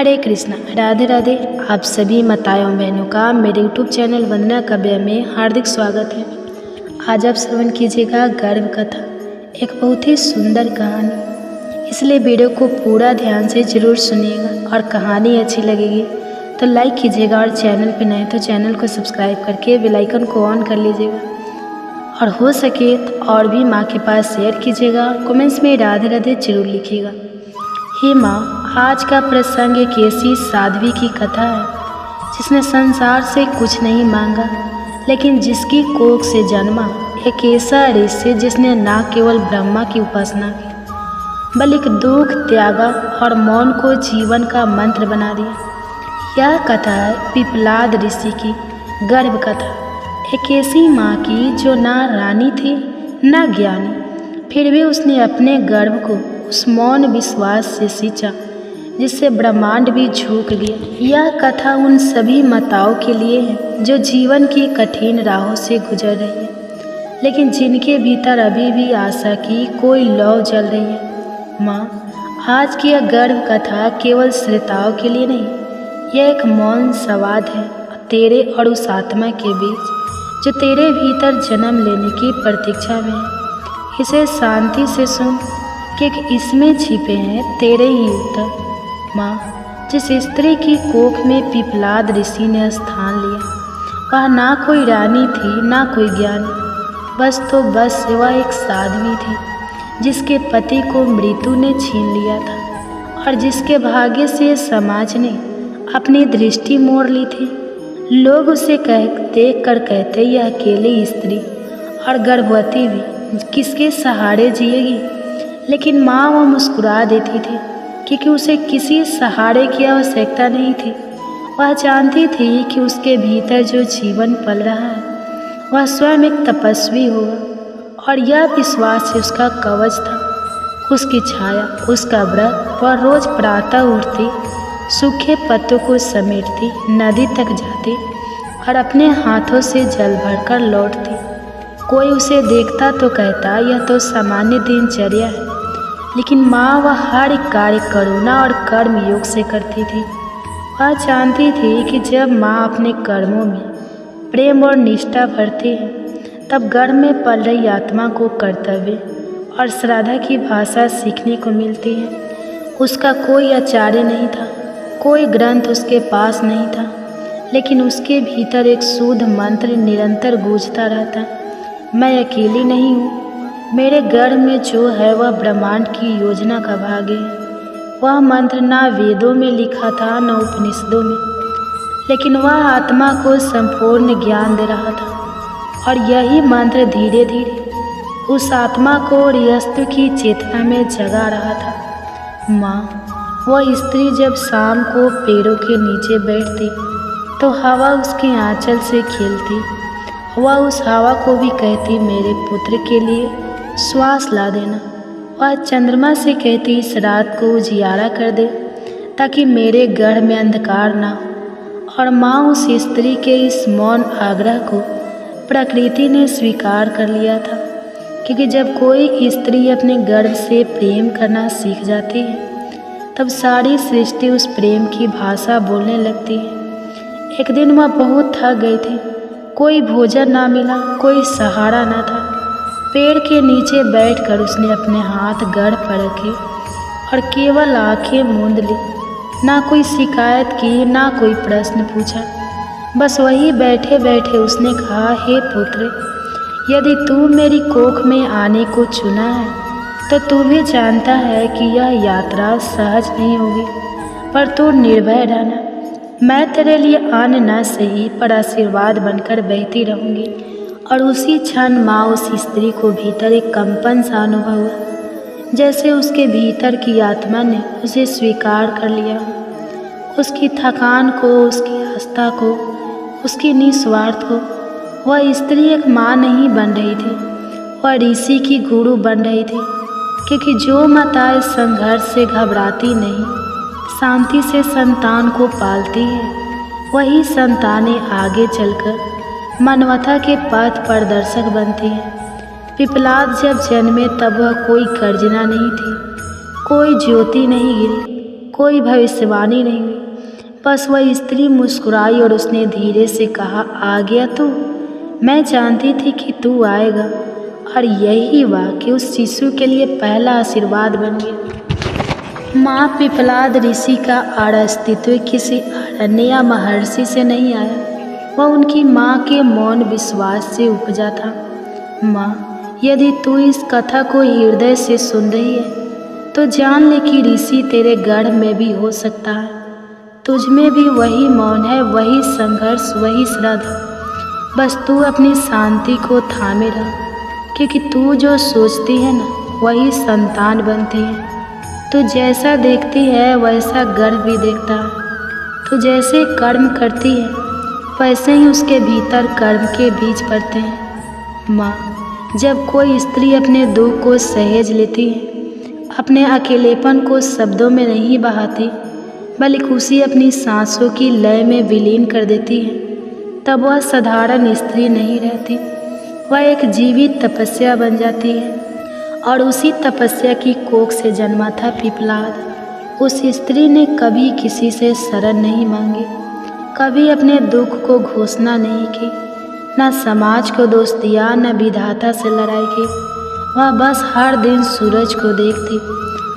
हरे कृष्णा, राधे राधे। आप सभी माताओं बहनों का मेरे यूट्यूब चैनल वंदना काव्य में हार्दिक स्वागत है। आज आप श्रवण कीजिएगा गर्भ कथा, एक बहुत ही सुंदर कहानी। इसलिए वीडियो को पूरा ध्यान से ज़रूर सुनिएगा और कहानी अच्छी लगेगी तो लाइक कीजिएगा और चैनल पर नए तो चैनल को सब्सक्राइब करके बेल आइकन को ऑन कर लीजिएगा और हो सके तो और भी माँ के पास शेयर कीजिएगा। कमेंट्स में राधे राधे जरूर लिखिएगा। हे माँ, आज का प्रसंग एक ऐसी साध्वी की कथा है जिसने संसार से कुछ नहीं मांगा, लेकिन जिसकी कोख से जन्मा एक ऐसा ऋषि जिसने न केवल ब्रह्मा की उपासना की बल्कि दुख, त्यागा और मौन को जीवन का मंत्र बना दिया। यह कथा है पिपलाद ऋषि की गर्भ कथा, एक ऐसी माँ की जो ना रानी थी न ज्ञानी, फिर भी उसने अपने गर्भ को उस मौन विश्वास से सींचा जिससे ब्रह्मांड भी झुक गया। यह कथा उन सभी माताओं के लिए है जो जीवन की कठिन राहों से गुजर रही है, लेकिन जिनके भीतर अभी भी आशा की कोई लौ जल रही है। माँ, आज की यह गर्भ कथा केवल श्रोताओं के लिए नहीं, यह एक मौन संवाद है तेरे और उस आत्मा के बीच जो तेरे भीतर जन्म लेने की प्रतीक्षा में है। इसे शांति से सुन, क्योंकि इसमें छिपे हैं तेरे ही उत्तर। माँ, जिस स्त्री की कोख में पिपलाद ऋषि ने स्थान लिया, वह ना कोई रानी थी ना कोई ज्ञानी, बस वह एक साध्वी थी जिसके पति को मृत्यु ने छीन लिया था और जिसके भाग्य से समाज ने अपनी दृष्टि मोड़ ली थी। लोग उसे देख कर कहते, यह अकेली स्त्री और गर्भवती भी किसके सहारे जिएगी। लेकिन माँ वो मुस्कुरा देती थी क्योंकि उसे किसी सहारे की आवश्यकता नहीं थी। वह जानती थी कि उसके भीतर जो जीवन पल रहा है वह स्वयं एक तपस्वी होगा और यह विश्वास से उसका कवच था, उसकी छाया, उसका व्रत। वह रोज प्रातः उठती, सूखे पत्तों को समेटती, नदी तक जाती और अपने हाथों से जल भरकर लौटती। कोई उसे देखता तो कहता यह तो सामान्य दिनचर्या है, लेकिन माँ वह हर एक कार्य करुणा और कर्म योग से करती थी। वह जानती थी कि जब माँ अपने कर्मों में प्रेम और निष्ठा भरती है, तब गर्भ में पल रही आत्मा को कर्तव्य और श्रद्धा की भाषा सीखने को मिलती है। उसका कोई आचार्य नहीं था, कोई ग्रंथ उसके पास नहीं था, लेकिन उसके भीतर एक शुद्ध मंत्र निरंतर गूंजता रहता, मैं अकेली नहीं हूँ। मेरे गर्भ में जो है वह ब्रह्मांड की योजना का भाग है। वह मंत्र ना वेदों में लिखा था न उपनिषदों में, लेकिन वह आत्मा को संपूर्ण ज्ञान दे रहा था और यही मंत्र धीरे धीरे उस आत्मा को ऋतु की चेतना में जगा रहा था। माँ, वह स्त्री जब शाम को पेड़ों के नीचे बैठती तो हवा उसके आंचल से खेलती। वह उस हवा को भी कहती, मेरे पुत्र के लिए श्वास ला देना। वह चंद्रमा से कहती, इस रात को उजियारा कर दे ताकि मेरे गर्भ में अंधकार ना हो। और माँ उस स्त्री के इस मौन आग्रह को प्रकृति ने स्वीकार कर लिया था, क्योंकि जब कोई स्त्री अपने गर्भ से प्रेम करना सीख जाती है तब सारी सृष्टि उस प्रेम की भाषा बोलने लगती है। एक दिन वह बहुत थक गई थी, कोई भोजन ना मिला, कोई सहारा ना था। पेड़ के नीचे बैठकर उसने अपने हाथ गर्भ पर रखे और केवल आंखें मूंद ली। ना कोई शिकायत की, ना कोई प्रश्न पूछा, बस वही बैठे बैठे उसने कहा, हे पुत्र, यदि तू मेरी कोख में आने को चुना है तो तू भी जानता है कि यह यात्रा सहज नहीं होगी, पर तू निर्भय रहना। मैं तेरे लिए अन्न न सही पर आशीर्वाद बनकर बहती रहूँगी। और उसी क्षण माँ उस स्त्री को भीतर एक कंपन सा अनुभव हुआ, जैसे उसके भीतर की आत्मा ने उसे स्वीकार कर लिया। उसकी थकान को, उसकी आस्था को, उसकी निस्वार्थ को। वह स्त्री एक माँ नहीं बन रही थी, वह ऋषि की गुरु बन रही थी, क्योंकि जो माताएं संघर्ष से घबराती नहीं, शांति से संतान को पालती है, वही संतानें आगे चलकर मानवता के पथ प्रदर्शक बनती है। पिपलाद जब जन्मे तब वह कोई गर्जना नहीं थी, कोई ज्योति नहीं गिरी, कोई भविष्यवाणी नहीं हुई। बस वह स्त्री मुस्कुराई और उसने धीरे से कहा, आ गया तू? मैं जानती थी कि तू आएगा। और यही वाक्य उस शिशु के लिए पहला आशीर्वाद बन गया। माँ पिपलाद ऋषि का अस्तित्व किसी अरण्य या महर्षि से नहीं आया, वह उनकी माँ के मौन विश्वास से उपजा था। माँ, यदि तू इस कथा को हृदय से सुन रही है तो जान ले कि ऋषि तेरे गर्भ में भी हो सकता है। तुझ में भी वही मौन है, वही संघर्ष, वही श्रद्धा। बस तू अपनी शांति को थामे रह, क्योंकि तू जो सोचती है ना, वही संतान बनती है। तू जैसा देखती है वैसा गर्भ भी देखता है। तू जैसे कर्म करती है वैसे ही उसके भीतर कर्म के बीज पड़ते हैं। माँ, जब कोई स्त्री अपने दुख को सहेज लेती है, अपने अकेलेपन को शब्दों में नहीं बहाती बल्कि उसी अपनी सांसों की लय में विलीन कर देती है, तब वह साधारण स्त्री नहीं रहती, वह एक जीवित तपस्या बन जाती है। और उसी तपस्या की कोख से जन्मा था पिपलाद। उस स्त्री ने कभी किसी से शरण नहीं मांगी, कभी अपने दुख को घोषणा नहीं की, न समाज को दोष दिया, न विधाता से लड़ाई की। वह बस हर दिन सूरज को देखती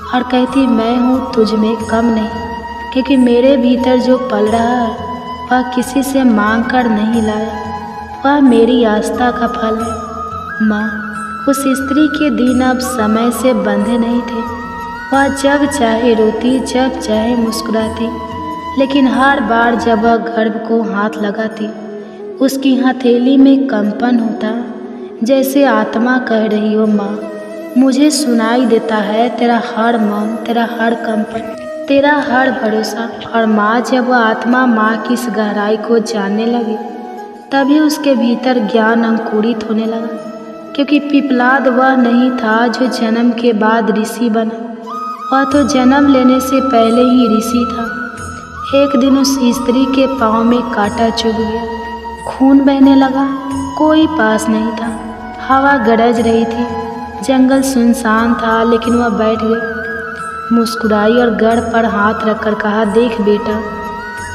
और कहती, मैं हूँ तुझ में कम नहीं, क्योंकि मेरे भीतर जो पल रहा है वह किसी से मांग कर नहीं लाया, वह मेरी आस्था का फल है। माँ, उस स्त्री के दिन अब समय से बंधे नहीं थे। वह जब चाहे रोती, जब चाहे मुस्कुराती, लेकिन हर बार जब वह गर्भ को हाथ लगाती, उसकी हथेली में कंपन होता, जैसे आत्मा कह रही हो, माँ, मुझे सुनाई देता है तेरा हर मौन, तेरा हर कंपन, तेरा हर भरोसा। और माँ, जब वह आत्मा माँ की इस गहराई को जानने लगी, तभी उसके भीतर ज्ञान अंकुरित होने लगा, क्योंकि पिपलाद वह नहीं था जो जन्म के बाद ऋषि बना, वह तो जन्म लेने से पहले ही ऋषि था। एक दिन उस स्त्री के पाँव में कांटा चुभ गया, खून बहने लगा, कोई पास नहीं था, हवा गरज रही थी, जंगल सुनसान था, लेकिन वह बैठ गई, मुस्कुराई और गड़ पर हाथ रखकर कहा, देख बेटा,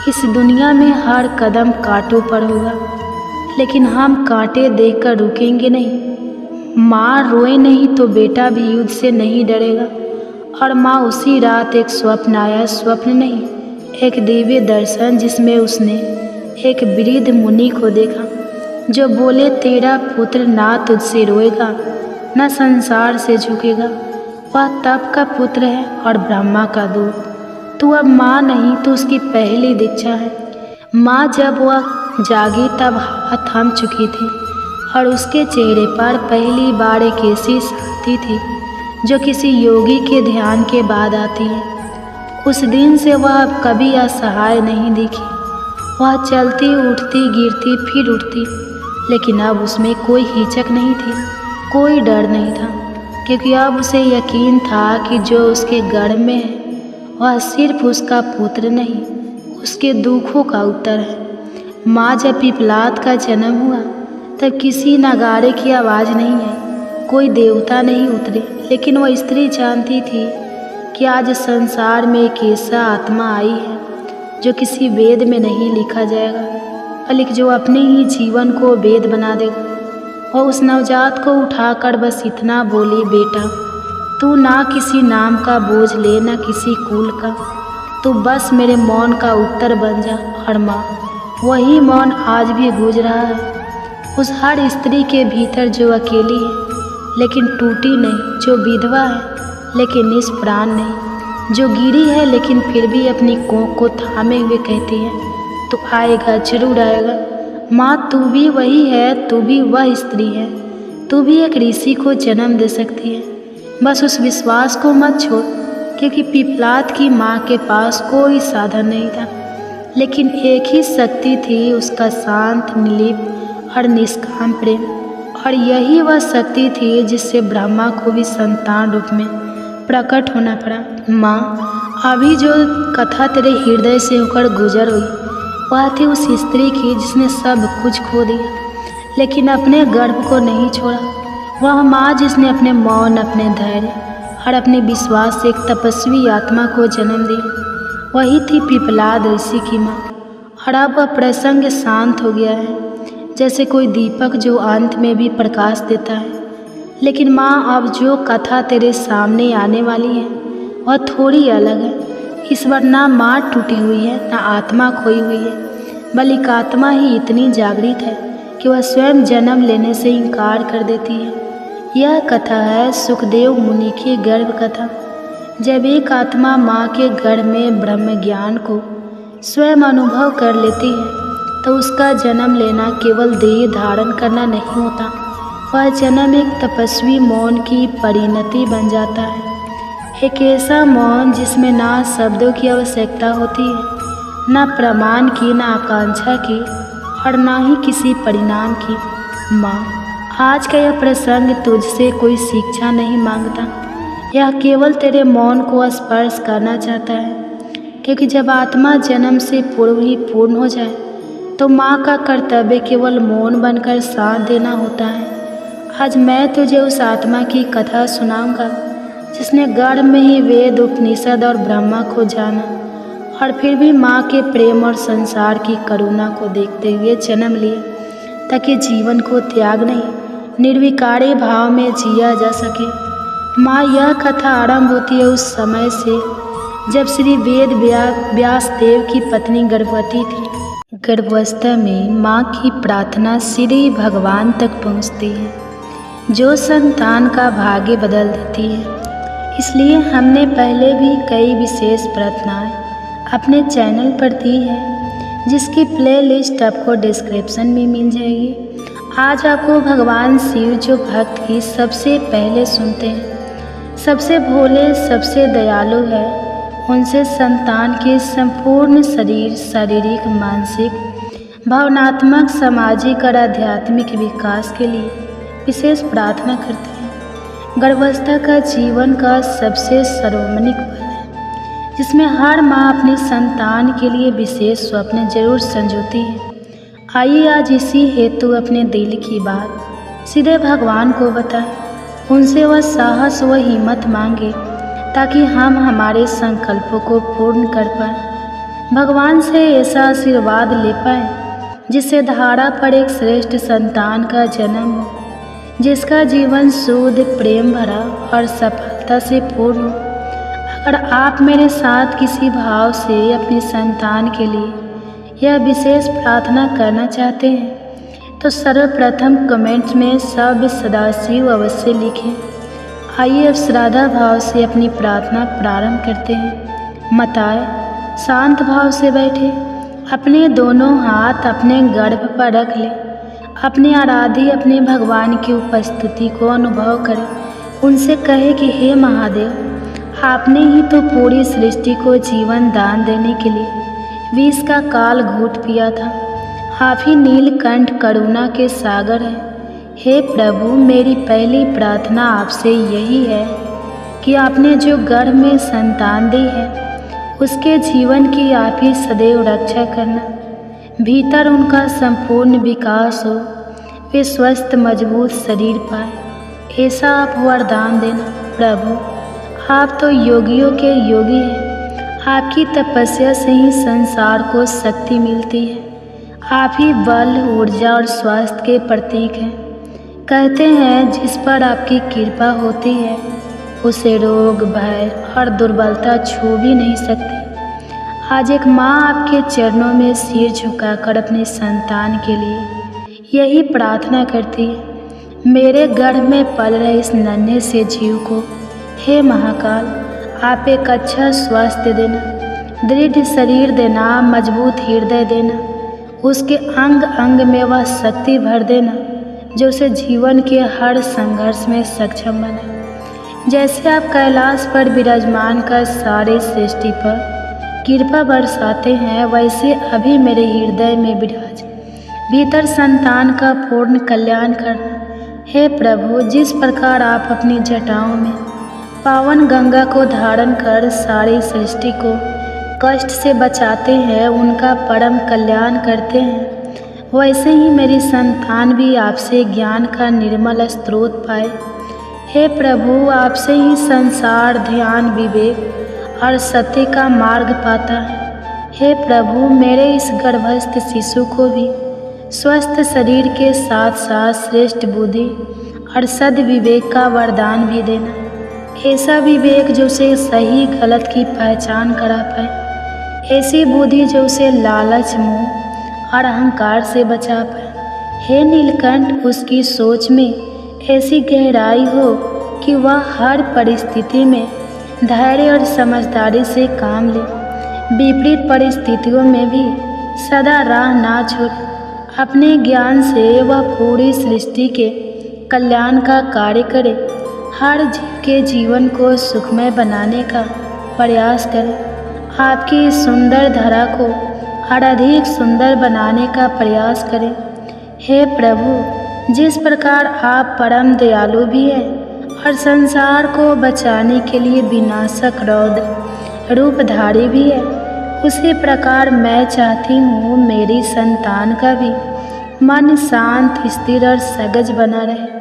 इस दुनिया में हर कदम कांटों पर होगा, लेकिन हम कांटे देखकर रुकेंगे नहीं। माँ रोए नहीं तो बेटा भी युद्ध से नहीं डरेगा। और माँ, उसी रात एक स्वप्न आया, स्वप्न नहीं, एक दिव्य दर्शन, जिसमें उसने एक वृद्ध मुनि को देखा जो बोले, तेरा पुत्र ना तुझसे रोएगा, न संसार से झुकेगा, वह तप का पुत्र है और ब्रह्मा का दूत। तू अब माँ नहीं, तो उसकी पहली दीक्षा है। माँ, जब वह जागी तब हवा थम चुकी थी और उसके चेहरे पर पहली बार एक ऐसी शांति थी जो किसी योगी के ध्यान के बाद आती है। उस दिन से वह अब कभी असहाय नहीं दिखी। वह चलती, उठती, गिरती, फिर उठती, लेकिन अब उसमें कोई हिचक नहीं थी, कोई डर नहीं था, क्योंकि अब उसे यकीन था कि जो उसके गर्भ में है वह सिर्फ उसका पुत्र नहीं, उसके दुखों का उत्तर है। माँ, जब पिपलाद का जन्म हुआ तब किसी नगाड़े की आवाज़ नहीं आई, कोई देवता नहीं उतरे, लेकिन वह स्त्री जानती थी कि आज संसार में एक ऐसा आत्मा आई है जो किसी वेद में नहीं लिखा जाएगा, बल्कि जो अपने ही जीवन को वेद बना देगा। वह उस नवजात को उठाकर बस इतना बोली, बेटा, तू ना किसी नाम का बोझ ले, ना किसी कुल का, तू बस मेरे मौन का उत्तर बन जा। और माँ, वही मौन आज भी गूंज रहा है उस हर स्त्री के भीतर जो अकेली है लेकिन टूटी नहीं, जो विधवा है लेकिन निष्प्राण नहीं, जो गिरी है लेकिन फिर भी अपनी कोख को थामे हुए कहती है, तू आएगा, जरूर आएगा। माँ, तू भी वही है, तू भी वह स्त्री है, तू भी एक ऋषि को जन्म दे सकती है। बस उस विश्वास को मत छोड़, क्योंकि पिपलाद की माँ के पास कोई साधन नहीं था, लेकिन एक ही शक्ति थी, उसका शांत, निर्लिप्त और निष्काम प्रेम। और यही वह शक्ति थी जिससे ब्रह्मा को भी संतान रूप में प्रकट होना पड़ा। माँ, अभी जो कथा तेरे हृदय से होकर गुजर हुई वह थी उस स्त्री की जिसने सब कुछ खो दिया लेकिन अपने गर्भ को नहीं छोड़ा। वह माँ जिसने अपने मौन, अपने धैर्य और अपने विश्वास से एक तपस्वी आत्मा को जन्म दिया। वही थी पिपलाद ऋषि की माँ। और अब वह प्रसंग शांत हो गया है, जैसे कोई दीपक जो अंत में भी प्रकाश देता है। लेकिन माँ, अब जो कथा तेरे सामने आने वाली है वह थोड़ी अलग है। इस बार ना माँ टूटी हुई है, ना आत्मा खोई हुई है, बल्कि आत्मा ही इतनी जागृत है कि वह स्वयं जन्म लेने से इनकार कर देती है। यह कथा है सुखदेव मुनि की गर्भ कथा। जब एक आत्मा माँ के गर्भ में ब्रह्म ज्ञान को स्वयं अनुभव कर लेती है तो उसका जन्म लेना केवल देह धारण करना नहीं होता, वह जन्म एक तपस्वी मौन की परिणति बन जाता है। एक ऐसा मौन जिसमें ना शब्दों की आवश्यकता होती है, ना प्रमाण की, ना आकांक्षा की, और ना ही किसी परिणाम की। माँ, आज का यह प्रसंग तुझसे कोई शिक्षा नहीं मांगता, यह केवल तेरे मौन को स्पर्श करना चाहता है। क्योंकि जब आत्मा जन्म से पूर्व ही पूर्ण हो जाए तो माँ का कर्तव्य केवल मौन बनकर साथ देना होता है। आज मैं तुझे उस आत्मा की कथा सुनाऊंगा जिसने गर्भ में ही वेद, उपनिषद और ब्रह्मा को जाना और फिर भी माँ के प्रेम और संसार की करुणा को देखते हुए जन्म लिया, ताकि जीवन को त्याग नहीं, निर्विकारी भाव में जिया जा सके। माँ, यह कथा आरंभ होती है उस समय से जब श्री वेद व्यास देव की पत्नी गर्भवती थी। गर्भावस्था में माँ की प्रार्थना सीधे भगवान तक पहुँचती है, जो संतान का भाग्य बदल देती है। इसलिए हमने पहले भी कई विशेष प्रार्थनाएं अपने चैनल पर दी है, जिसकी प्लेलिस्ट आपको डिस्क्रिप्शन में मिल जाएगी। आज आपको भगवान शिव, जो भक्त की सबसे पहले सुनते हैं, सबसे भोले, सबसे दयालु है, उनसे संतान के संपूर्ण शरीर, शारीरिक, मानसिक, भावनात्मक, सामाजिक और आध्यात्मिक विकास के लिए विशेष प्रार्थना करते हैं। गर्भावस्था का जीवन का सबसे सर्वमानिक पल है, जिसमें हर माँ अपनी संतान के लिए विशेष स्वप्न जरूर संजोती है। आइए आज इसी हेतु अपने दिल की बात सीधे भगवान को बताएं, उनसे वह साहस व हिम्मत मांगे ताकि हम हमारे संकल्पों को पूर्ण कर पाएं। भगवान से ऐसा आशीर्वाद ले पाएं जिससे धारा पर एक श्रेष्ठ संतान का जन्म हो, जिसका जीवन शुद्ध, प्रेम भरा और सफलता से पूर्ण हो। अगर आप मेरे साथ किसी भाव से अपनी संतान के लिए यह विशेष प्रार्थना करना चाहते हैं तो सर्वप्रथम कमेंट्स में सब सदाशिव अवश्य लिखें। आइए अब श्रद्धा भाव से अपनी प्रार्थना प्रारंभ करते हैं। माताएं, शांत भाव से बैठे, अपने दोनों हाथ अपने गर्भ पर रख लें। अपने आराध्य, अपने भगवान की उपस्थिति को अनुभव करें। उनसे कहे कि हे महादेव, आपने ही तो पूरी सृष्टि को जीवन दान देने के लिए विष का काल घूंट पिया था। आप ही नीलकंठ करुणा के सागर हैं। हे प्रभु, मेरी पहली प्रार्थना आपसे यही है कि आपने जो गर्भ में संतान दी है उसके जीवन की आप ही सदैव रक्षा करना। भीतर उनका संपूर्ण विकास हो, वे स्वस्थ मजबूत शरीर पाए, ऐसा आप वरदान देना। प्रभु, आप तो योगियों के योगी हैं, आपकी तपस्या से ही संसार को शक्ति मिलती है। आप ही बल, ऊर्जा और स्वास्थ्य के प्रतीक हैं। कहते हैं जिस पर आपकी कृपा होती है उसे रोग, भय और दुर्बलता छू भी नहीं सकती। आज एक माँ आपके चरणों में सिर झुकाकर अपने संतान के लिए यही प्रार्थना करती है। मेरे गर्भ में पल रहे इस नन्हे से जीव को हे महाकाल, आप एक अच्छा स्वास्थ्य देना, दृढ़ शरीर देना, मजबूत हृदय देना, उसके अंग अंग में वह शक्ति भर देना जो उसे जीवन के हर संघर्ष में सक्षम बनाए। जैसे आप कैलाश पर विराजमान कर सारे सृष्टि पर कृपा बरसाते हैं, वैसे अभी मेरे हृदय में विराज, भीतर संतान का पूर्ण कल्याण करना। हे प्रभु, जिस प्रकार आप अपनी जटाओं में पावन गंगा को धारण कर सारी सृष्टि को कष्ट से बचाते हैं, उनका परम कल्याण करते हैं, वैसे ही मेरी संतान भी आपसे ज्ञान का निर्मल स्रोत पाए। हे प्रभु, आपसे ही संसार, ध्यान, विवेक और सत्य का मार्ग पाता है। हे प्रभु, मेरे इस गर्भस्थ शिशु को भी स्वस्थ शरीर के साथ साथ श्रेष्ठ बुद्धि और सद्विवेक का वरदान भी देना। ऐसा विवेक जो उसे सही गलत की पहचान करा पाए, ऐसी बुद्धि जो उसे लालच, मोह और अहंकार से बचा पाए। हे नीलकंठ, उसकी सोच में ऐसी गहराई हो कि वह हर परिस्थिति में धैर्य और समझदारी से काम ले, विपरीत परिस्थितियों में भी सदा राह ना छोड़े। अपने ज्ञान से वह पूरी सृष्टि के कल्याण का कार्य करे, हर जीव के जीवन को सुखमय बनाने का प्रयास करे, आपकी सुंदर धरा को और अधिक सुंदर बनाने का प्रयास करे। हे प्रभु, जिस प्रकार आप परम दयालु भी हैं और संसार को बचाने के लिए विनाशक रौद्र रूपधारी भी है, उसी प्रकार मैं चाहती हूँ मेरी संतान का भी मन शांत, स्थिर और सजग बना रहे।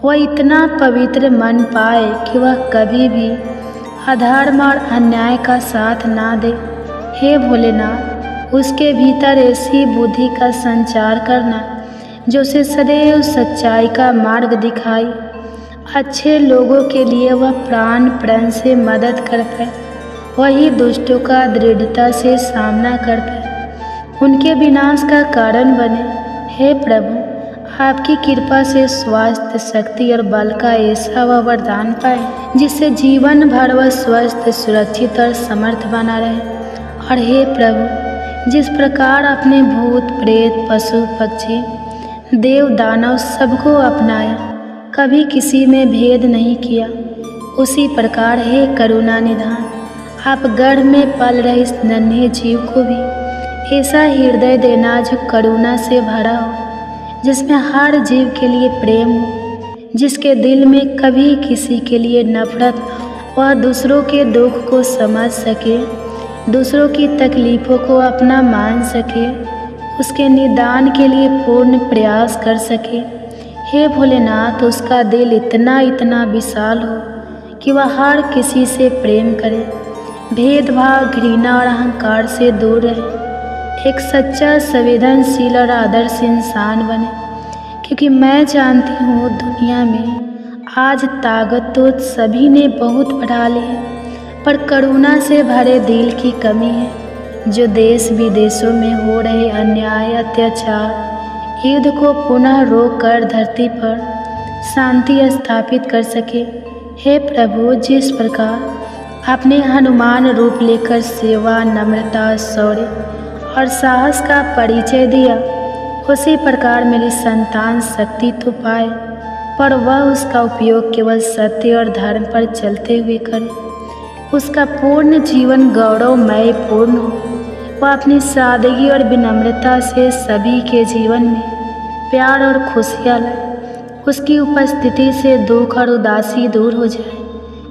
वह इतना पवित्र मन पाए कि वह कभी भी अधर्म और अन्याय का साथ ना दे। हे भोलेनाथ, उसके भीतर ऐसी बुद्धि का संचार करना जो उसे सदैव सच्चाई का मार्ग दिखाई, अच्छे लोगों के लिए वह प्राण प्रण से मदद कर पाए, वही दुष्टों का दृढ़ता से सामना कर पाए, उनके विनाश का कारण बने। हे प्रभु, आपकी कृपा से स्वास्थ्य, शक्ति और बल का ऐसा वह वरदान पाए जिससे जीवन भर वह स्वस्थ, सुरक्षित और समर्थ बना रहे। और हे प्रभु, जिस प्रकार अपने भूत प्रेत, पशु पक्षी, देव दानव सबको अपनाया, कभी किसी में भेद नहीं किया, उसी प्रकार हे करुणा निधान, आप गर्भ में पल रहे इस नन्हे जीव को भी ऐसा हृदय देना जो करुणा से भरा हो, जिसमें हर जीव के लिए प्रेम हो, जिसके दिल में कभी किसी के लिए नफरत न हो, वह दूसरों के दुख को समझ सके, दूसरों की तकलीफ़ों को अपना मान सके, उसके निदान के लिए पूर्ण प्रयास कर सके। हे भोलेनाथ, उसका दिल इतना विशाल हो कि वह हर किसी से प्रेम करे, भेदभाव, घृणा और अहंकार से दूर रहे, एक सच्चा, संवेदनशील और आदर्श इंसान बने। क्योंकि मैं जानती हूँ दुनिया में आज ताकत तो सभी ने बहुत बढ़ा ली है, पर करुणा से भरे दिल की कमी है, जो देश विदेशों में हो रहे अन्याय, अत्याचार, युद्ध को पुनः रोक कर धरती पर शांति स्थापित कर सके। हे प्रभु, जिस प्रकार आपने हनुमान रूप लेकर सेवा, नम्रता, शौर्य और साहस का परिचय दिया, उसी प्रकार मेरी संतान शक्ति तो पाए, पर वह उसका उपयोग केवल सत्य और धर्म पर चलते हुए करे, उसका पूर्ण जीवन गौरवमय पूर्ण हो, वह अपनी सादगी और विनम्रता से सभी के जीवन में प्यार और खुशियाँ लाए, उसकी उपस्थिति से दुख और उदासी दूर हो जाए,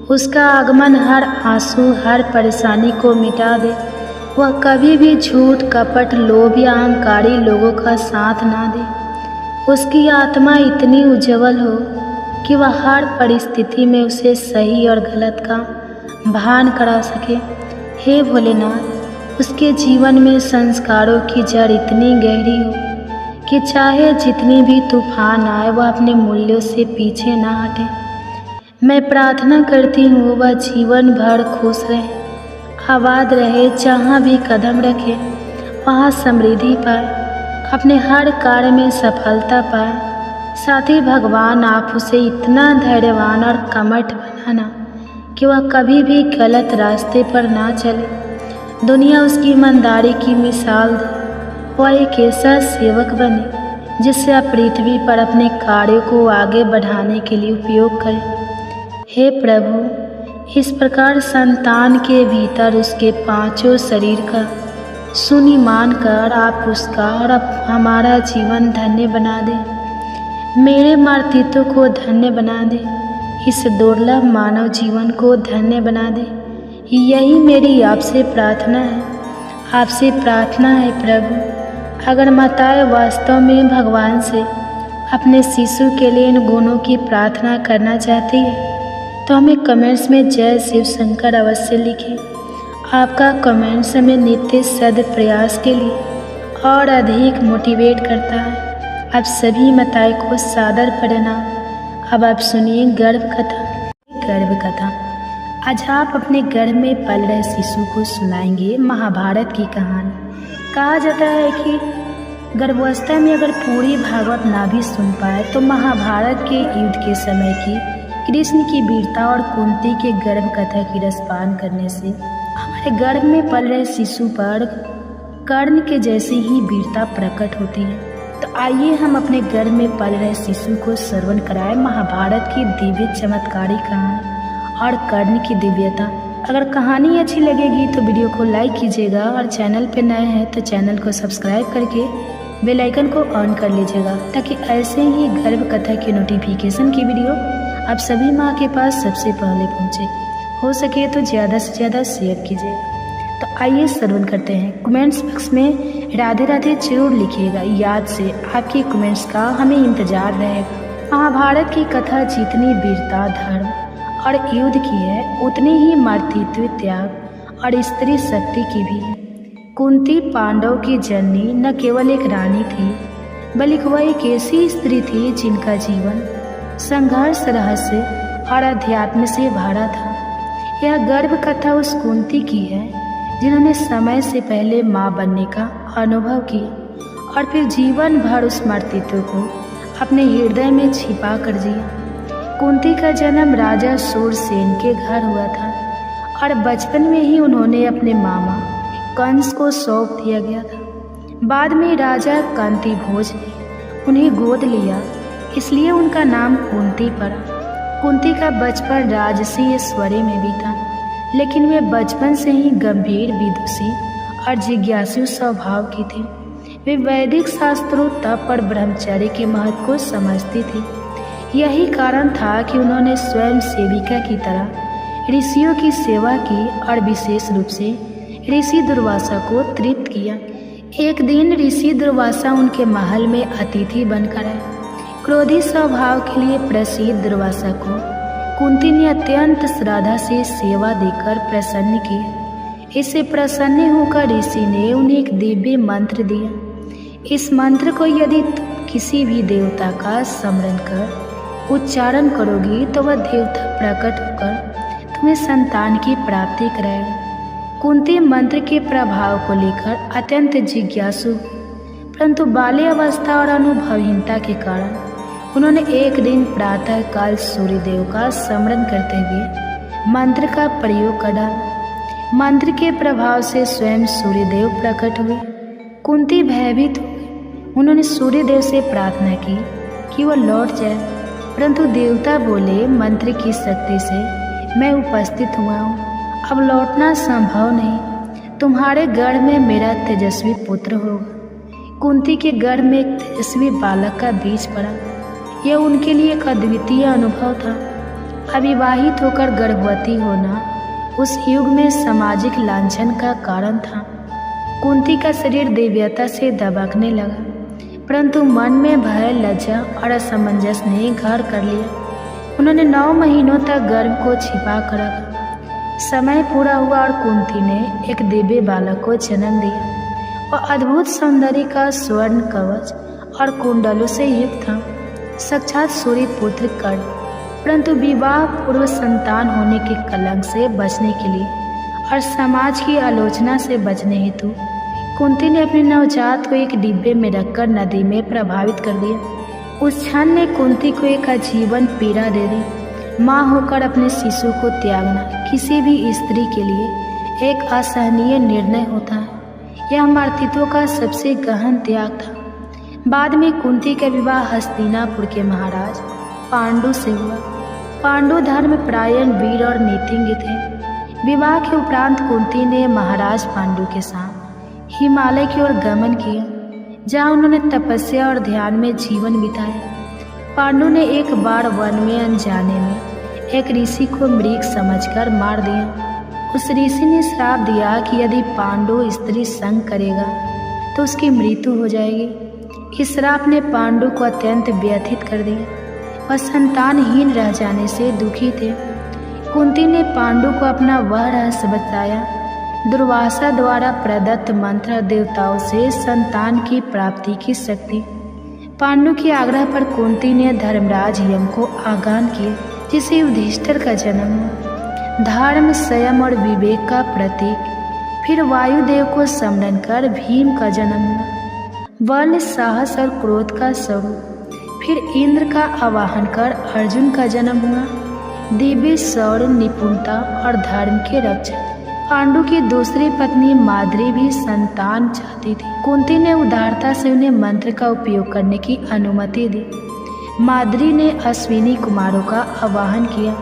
उसका आगमन हर आंसू, हर परेशानी को मिटा दे, वह कभी भी झूठ, कपट, लोभ या अहंकारी लोगों का साथ ना दे, उसकी आत्मा इतनी उज्जवल हो कि वह हर परिस्थिति में उसे सही और गलत का भान करा सके। हे भोलेनाथ, उसके जीवन में संस्कारों की जड़ इतनी गहरी हो कि चाहे जितनी भी तूफान आए, वह अपने मूल्यों से पीछे ना हटे। मैं प्रार्थना करती हूँ वह जीवन भर खुश रहे, आबाद रहे, जहाँ भी कदम रखे वहाँ समृद्धि पाए, अपने हर कार्य में सफलता पाए। साथ ही भगवान, आप उसे इतना धैर्यवान और कर्मठ बनाना कि वह कभी भी गलत रास्ते पर ना चले, दुनिया उसकी ईमानदारी की मिसाल दे, वह एक ऐसा सेवक बने जिससे आप पृथ्वी पर अपने कार्यों को आगे बढ़ाने के लिए उपयोग करें। हे प्रभु, इस प्रकार संतान के भीतर उसके पांचों शरीर का सुनी मान कर आप उसका और हमारा जीवन धन्य बना दे, मेरे मातृत्व को धन्य बना दे, इस दुर्लभ मानव जीवन को धन्य बना दे। यही मेरी आपसे प्रार्थना है, आपसे प्रार्थना है प्रभु। अगर माताएं वास्तव में भगवान से अपने शिशु के लिए इन गुणों की प्रार्थना करना चाहती है तो हमें कमेंट्स में जय शिव शंकर अवश्य लिखें। आपका कमेंट्स हमें नित्य सद प्रयास के लिए और अधिक मोटिवेट करता है। आप सभी माताएं को सादर प्रणाम। अब आप सुनिए गर्भ कथा। गर्भ कथा आज आप अपने गर्भ में पल रहे शिशु को सुनाएंगे महाभारत की कहानी। कहा जाता है कि गर्भावस्था में अगर पूरी भागवत ना भी सुन पाए तो महाभारत के युद्ध के समय की कृष्ण की वीरता और कुंती के गर्भ कथा की रसपान करने से हमारे गर्भ में पल रहे शिशु पर कर्ण के जैसी ही वीरता प्रकट होती है। तो आइए हम अपने गर्भ में पल रहे शिशु को श्रवण कराएं महाभारत की दिव्य चमत्कारी कहानी और कर्ण की दिव्यता। अगर कहानी अच्छी लगेगी तो वीडियो को लाइक कीजिएगा और चैनल पे नए हैं तो चैनल को सब्सक्राइब करके बेल आइकन को ऑन कर लीजिएगा ताकि ऐसे ही गर्भ कथा की नोटिफिकेशन की वीडियो आप सभी माँ के पास सबसे पहले पहुँचे। हो सके तो ज़्यादा से ज़्यादा शेयर कीजिएगा। तो आइए श्रवण करते हैं। कमेंट्स बॉक्स में राधे राधे जरूर लिखिएगा, याद से आपकी कमेंट्स का हमें इंतजार रहेगा। महाभारत की कथा जितनी वीरता, धर्म और युद्ध की है उतनी ही मातृत्व, त्याग और स्त्री शक्ति की भी है। कुंती पांडव की जननी न केवल एक रानी थी बल्कि वह एक ऐसी स्त्री थी जिनका जीवन संघर्ष, रहस्य और अध्यात्म से भरा था। यह गर्भ कथा उस कुंती की है जिन्होंने समय से पहले माँ बनने का अनुभव किया और फिर जीवन भर उस मातृत्व को अपने हृदय में छिपा कर जिया। कुंती का जन्म राजा सूरसेन के घर हुआ था और बचपन में ही उन्होंने अपने मामा कंस को सौंप दिया गया था। बाद में राजा कांति भोज ने उन्हें गोद लिया, इसलिए उनका नाम कुंती पड़ा। कुंती का बचपन राजसी ऐश्वर्य में भी था, लेकिन वे बचपन से ही गंभीर, विदुषी और जिज्ञासु स्वभाव की थी। वे वैदिक शास्त्रों, तप और ब्रह्मचर्य के महत्व को समझती थी। यही कारण था कि उन्होंने स्वयं सेविका की तरह ऋषियों की सेवा की और विशेष रूप से ऋषि दुर्वासा को तृप्त किया। एक दिन ऋषि दुर्वासा उनके महल में अतिथि बनकर आए। क्रोधी स्वभाव के लिए प्रसिद्ध दुर्वासा को कुंती ने अत्यंत श्रद्धा से सेवा देकर प्रसन्न किया। इससे प्रसन्न होकर ऋषि ने उन्हें एक दिव्य मंत्र दिया। इस मंत्र को यदि तुम किसी भी देवता का स्मरण कर उच्चारण करोगी तो वह देवता प्रकट होकर तुम्हें संतान की प्राप्ति कराएगा। कुंती मंत्र के प्रभाव को लेकर अत्यंत जिज्ञासु, परंतु बाल्यावस्था और अनुभवहीनता के कारण उन्होंने एक दिन प्रातः काल सूर्यदेव का स्मरण करते हुए मंत्र का प्रयोग कर डाला। मंत्र के प्रभाव से स्वयं सूर्यदेव प्रकट हुए। कुंती भयभीत हो गई। उन्होंने सूर्यदेव से प्रार्थना की कि वह लौट जाए, परंतु देवता बोले, मंत्र की शक्ति से मैं उपस्थित हुआ हूँ, अब लौटना संभव नहीं। तुम्हारे गर्भ में मेरा तेजस्वी पुत्र होगा। कुंती के गर्भ में एक तेजस्वी बालक का बीज पड़ा। यह उनके लिए एक अद्वितीय अनुभव था। अविवाहित होकर गर्भवती होना उस युग में सामाजिक लांछन का कारण था। कुंती का शरीर दिव्यता से दबकने लगा, परंतु मन में भय, लज्जा और असमंजस ने घर कर लिया। उन्होंने 9 महीनों तक गर्भ को छिपा कर रखा। समय पूरा हुआ और कुंती ने एक दिव्य बालक को जन्म दिया। वह अद्भुत सौंदर्य का, स्वर्ण कवच और कुंडलों से युक्त था, साक्षात सूर्य पुत्र कर्ण। परंतु विवाह पूर्व संतान होने के कलंक से बचने के लिए और समाज की आलोचना से बचने हेतु कुंती ने अपने नवजात को एक डिब्बे में रखकर नदी में प्रभावित कर दिया। उस क्षण ने कुंती को एक आजीवन पीड़ा दे दी। माँ होकर अपने शिशु को त्यागना किसी भी स्त्री के लिए एक असहनीय निर्णय होता है। यह मातृत्व का सबसे गहन त्याग था। बाद में कुंती का विवाह हस्तिनापुर के महाराज पांडु से हुआ। पांडु धर्मपरायण, वीर और नीतिज्ञ थे। विवाह के उपरांत कुंती ने महाराज पांडु के साथ हिमालय की ओर गमन किया, जहाँ उन्होंने तपस्या और ध्यान में जीवन बिताया। पांडु ने एक बार वन में अनजाने में एक ऋषि को मृग समझकर मार दिया। उस ऋषि ने श्राप दिया कि यदि पांडु स्त्री संग करेगा तो उसकी मृत्यु हो जाएगी। इस श्राप ने पांडु को अत्यंत व्यथित कर दिया। वह संतानहीन रह जाने से दुखी थे। कुंती ने पांडु को अपना वह रहस्य बताया दुर्वासा द्वारा प्रदत्त मंत्र देवताओं से संतान की प्राप्ति की शक्ति। पांडु के आग्रह पर कुंती ने धर्मराज यम को आगान किया, जिसे युधिष्ठिर का जन्म हुआ। धर्म, संयम और विवेक का प्रतीक। फिर वायुदेव को स्मरण कर भीम का जन्म हुआ, बल, साहस और क्रोध का स्वरूप। फिर इंद्र का आवाहन कर अर्जुन का जन्म हुआ, दिव्य शौर्य, निपुणता और धर्म के रक्षक। पांडु की दूसरी पत्नी माद्री भी संतान चाहती थी। कुंती ने उदारता से उन्हें मंत्र का उपयोग करने की अनुमति दी। माद्री ने अश्विनी कुमारों का आवाहन किया,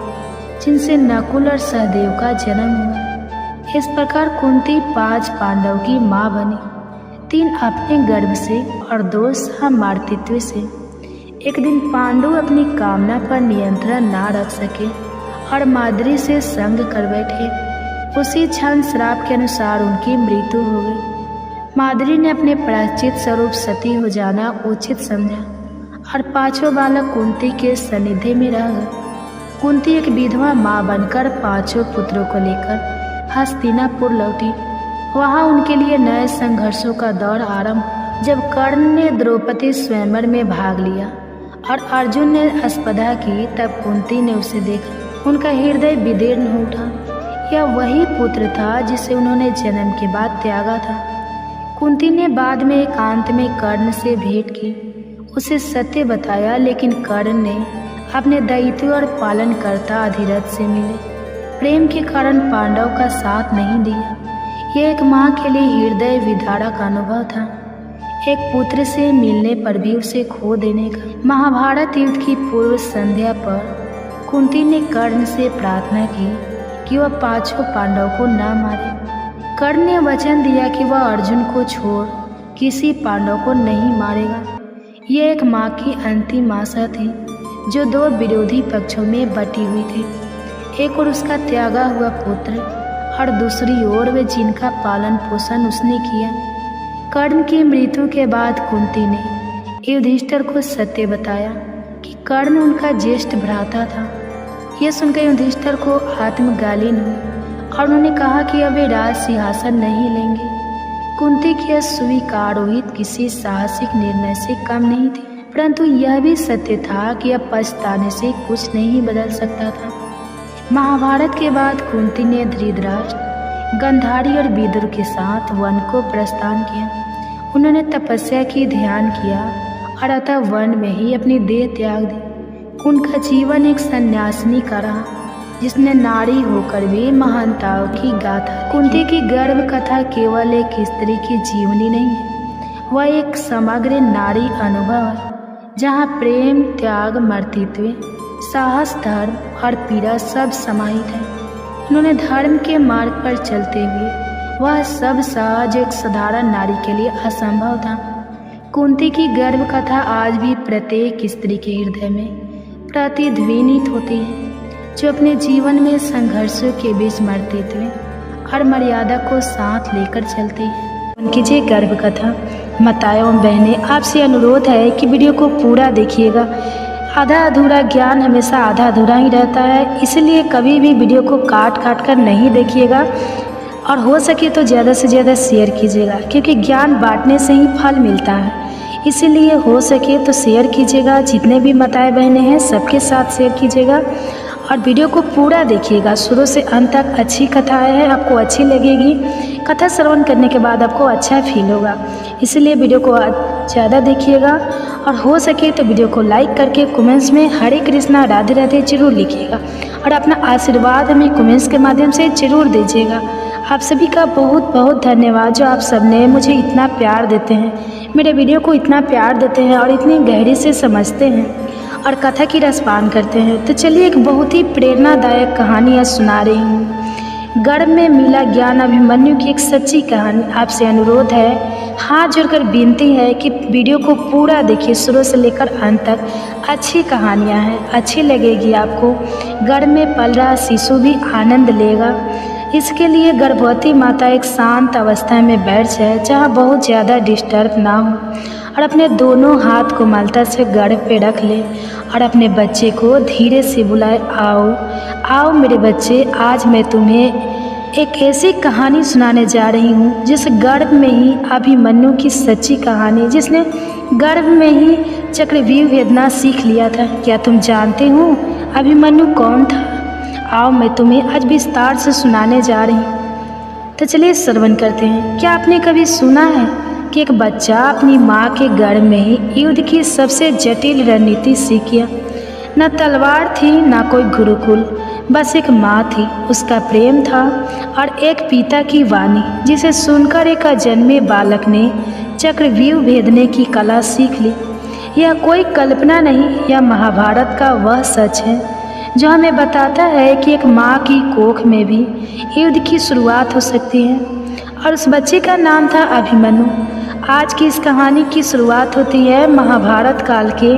जिनसे नकुल और सहदेव का जन्म हुआ। इस प्रकार कुंती 5 पांडव की माँ बनी, 3 अपने गर्भ से और 2 सहमातृत्व से। एक दिन पांडु अपनी कामना पर नियंत्रण ना रख सके और माद्री से संग कर बैठे। उसी क्षण श्राप के अनुसार उनकी मृत्यु हो गई। माद्री ने अपने प्रायश्चित स्वरूप सती हो जाना उचित समझा और 5 बालक कुंती के सानिध्य में रह गए। कुंती एक विधवा माँ बनकर 5 पुत्रों को लेकर हस्तिनापुर लौटी। वहाँ उनके लिए नए संघर्षों का दौर आरंभ। जब कर्ण ने द्रौपदी स्वयंवर में भाग लिया और अर्जुन ने स्पर्धा की, तब कुंती ने उसे देखा। उनका हृदय विदीर्ण हो उठा। यह वही पुत्र था जिसे उन्होंने जन्म के बाद त्यागा था। कुंती ने बाद में एकांत में कर्ण से भेंट की, उसे सत्य बताया, लेकिन कर्ण ने अपने दैत्य और पालनकर्ता अधिरथ से मिले। प्रेम के कारण पांडव का साथ नहीं दिया। यह एक माँ के लिए हृदय विदारक अनुभव था, एक पुत्र से मिलने पर भी उसे खो देने का। महाभारत युद्ध की पूर्व संध्या पर कुंती ने कर्ण से प्रार्थना की कि वह 5 पांडव को न मारे। कर्ण ने वचन दिया कि वह अर्जुन को छोड़ किसी पांडव को नहीं मारेगा। यह एक माँ की अंतिम आशा थी, जो 2 विरोधी पक्षों में बटी हुई थी। एक ओर उसका त्यागा हुआ पुत्र और दूसरी ओर वे जिनका पालन पोषण उसने किया। कर्ण की मृत्यु के बाद कुंती ने युधिष्ठिर को सत्य बताया कि कर्ण उनका ज्येष्ठ भ्राता था। यह सुनकर युधिष्ठिर को आत्मगालीन हुई और उन्होंने कहा कि अब वे राज सिंहासन नहीं लेंगे। कुंती की यह स्वीकार उहित किसी साहसिक निर्णय से कम नहीं थी, परंतु यह भी सत्य था कि अब पछताने से कुछ नहीं बदल सकता था। महाभारत के बाद कुंती ने धृतराष्ट्र, गांधारी और विदुर के साथ वन को प्रस्थान किया। उन्होंने तपस्या की, ध्यान किया और अतः वन में ही अपनी देह त्याग दी। उनका जीवन एक सन्यासिनी का रहा, जिसने नारी होकर भी महानताओं की गाथा। कुंती की गर्भ कथा केवल एक स्त्री की जीवनी नहीं है, वह एक समग्र नारी अनुभव है, जहाँ प्रेम, त्याग, मर्तित्व, साहस, धर्म और पीड़ा सब समाहित है। उन्होंने धर्म के मार्ग पर चलते हुए वह सब सहा जो एक साधारण नारी के लिए असंभव था। कुंती की गर्भ कथा आज भी प्रत्येक स्त्री के हृदय में प्रतिध्वनित होती है, जो अपने जीवन में संघर्षों के बीच मर्तित्व और मर्यादा को साथ लेकर चलती है। उनकी जी गर्भ कथा। माताओं बहनें, आपसे अनुरोध है कि वीडियो को पूरा देखिएगा। आधा अधूरा ज्ञान हमेशा आधा अधूरा ही रहता है, इसलिए कभी भी वीडियो को काट काट कर नहीं देखिएगा और हो सके तो ज़्यादा से ज़्यादा शेयर कीजिएगा, क्योंकि ज्ञान बांटने से ही फल मिलता है। इसीलिए हो सके तो शेयर कीजिएगा। जितने भी माताएं बहनें हैं सबके साथ शेयर कीजिएगा और वीडियो को पूरा देखिएगा शुरू से अंत तक। अच्छी कथाएं हैं, आपको अच्छी लगेगी। कथा श्रवण करने के बाद आपको अच्छा फील होगा, इसलिए वीडियो को ज़्यादा देखिएगा और हो सके तो वीडियो को लाइक करके कमेंट्स में हरे कृष्णा राधे राधे जरूर लिखिएगा और अपना आशीर्वाद हमें कमेंट्स के माध्यम से जरूर दीजिएगा। आप सभी का बहुत बहुत धन्यवाद, जो आप सबने मुझे इतना प्यार देते हैं, मेरे वीडियो को इतना प्यार देते हैं और इतनी गहरी से समझते हैं और कथा की रसपान करते हैं। तो चलिए एक बहुत ही प्रेरणादायक कहानी आज सुना रही हूँ। गर्भ में मिला ज्ञान, अभिमन्यु की एक सच्ची कहानी। आपसे अनुरोध है, हाथ जोड़कर विनती है कि वीडियो को पूरा देखिए शुरू से लेकर अंत तक। अच्छी कहानियाँ हैं, अच्छी लगेगी आपको। गर्भ में पल रहा शिशु भी आनंद लेगा। इसके लिए गर्भवती माता एक शांत अवस्था में बैठ जाए, जहाँ बहुत ज़्यादा डिस्टर्ब ना हो, और अपने दोनों हाथ को मलता से गर्भ पे रख ले और अपने बच्चे को धीरे से बुलाए, आओ आओ मेरे बच्चे, आज मैं तुम्हें एक ऐसी कहानी सुनाने जा रही हूँ जिस गर्भ में ही अभिमन्यु की सच्ची कहानी, जिसने गर्भ में ही चक्रव्यूह भेदना सीख लिया था। क्या तुम जानते हो अभिमन्यु कौन था? आओ मैं तुम्हें आज विस्तार से सुनाने जा रही हूँ। तो चलिए श्रवण करते हैं। क्या आपने कभी सुना है कि एक बच्चा अपनी माँ के गर्भ में ही युद्ध की सबसे जटिल रणनीति सीख गया? न तलवार थी, न कोई गुरुकुल, बस एक माँ थी, उसका प्रेम था और एक पिता की वाणी, जिसे सुनकर एक अजन्मे बालक ने चक्रव्यूह भेदने की कला सीख ली। यह कोई कल्पना नहीं, यह महाभारत का वह सच है जो हमें बताता है कि एक माँ की कोख में भी युद्ध की शुरुआत हो सकती है। और उस बच्चे का नाम था अभिमन्यु। आज की इस कहानी की शुरुआत होती है महाभारत काल के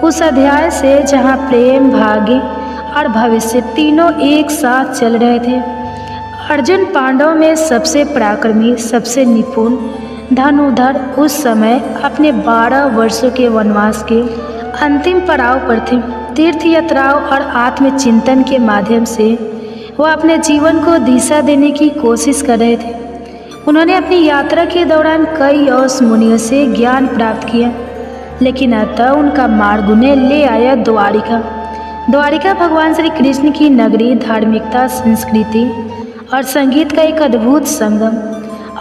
उस अध्याय से जहाँ प्रेम, भाग्य और भविष्य तीनों एक साथ चल रहे थे। अर्जुन पांडवों में सबसे पराक्रमी, सबसे निपुण धनुर्धर उस समय अपने 12 वर्षों के वनवास के अंतिम पड़ाव पर थे। तीर्थ यात्राओं और आत्मचिंतन के माध्यम से वह अपने जीवन को दिशा देने की कोशिश कर रहे थे। उन्होंने अपनी यात्रा के दौरान कई और मुनियों से ज्ञान प्राप्त किया, लेकिन अतः उनका मार्ग उन्हें ले आया द्वारिका। द्वारिका भगवान श्री कृष्ण की नगरी, धार्मिकता, संस्कृति और संगीत का एक अद्भुत संगम।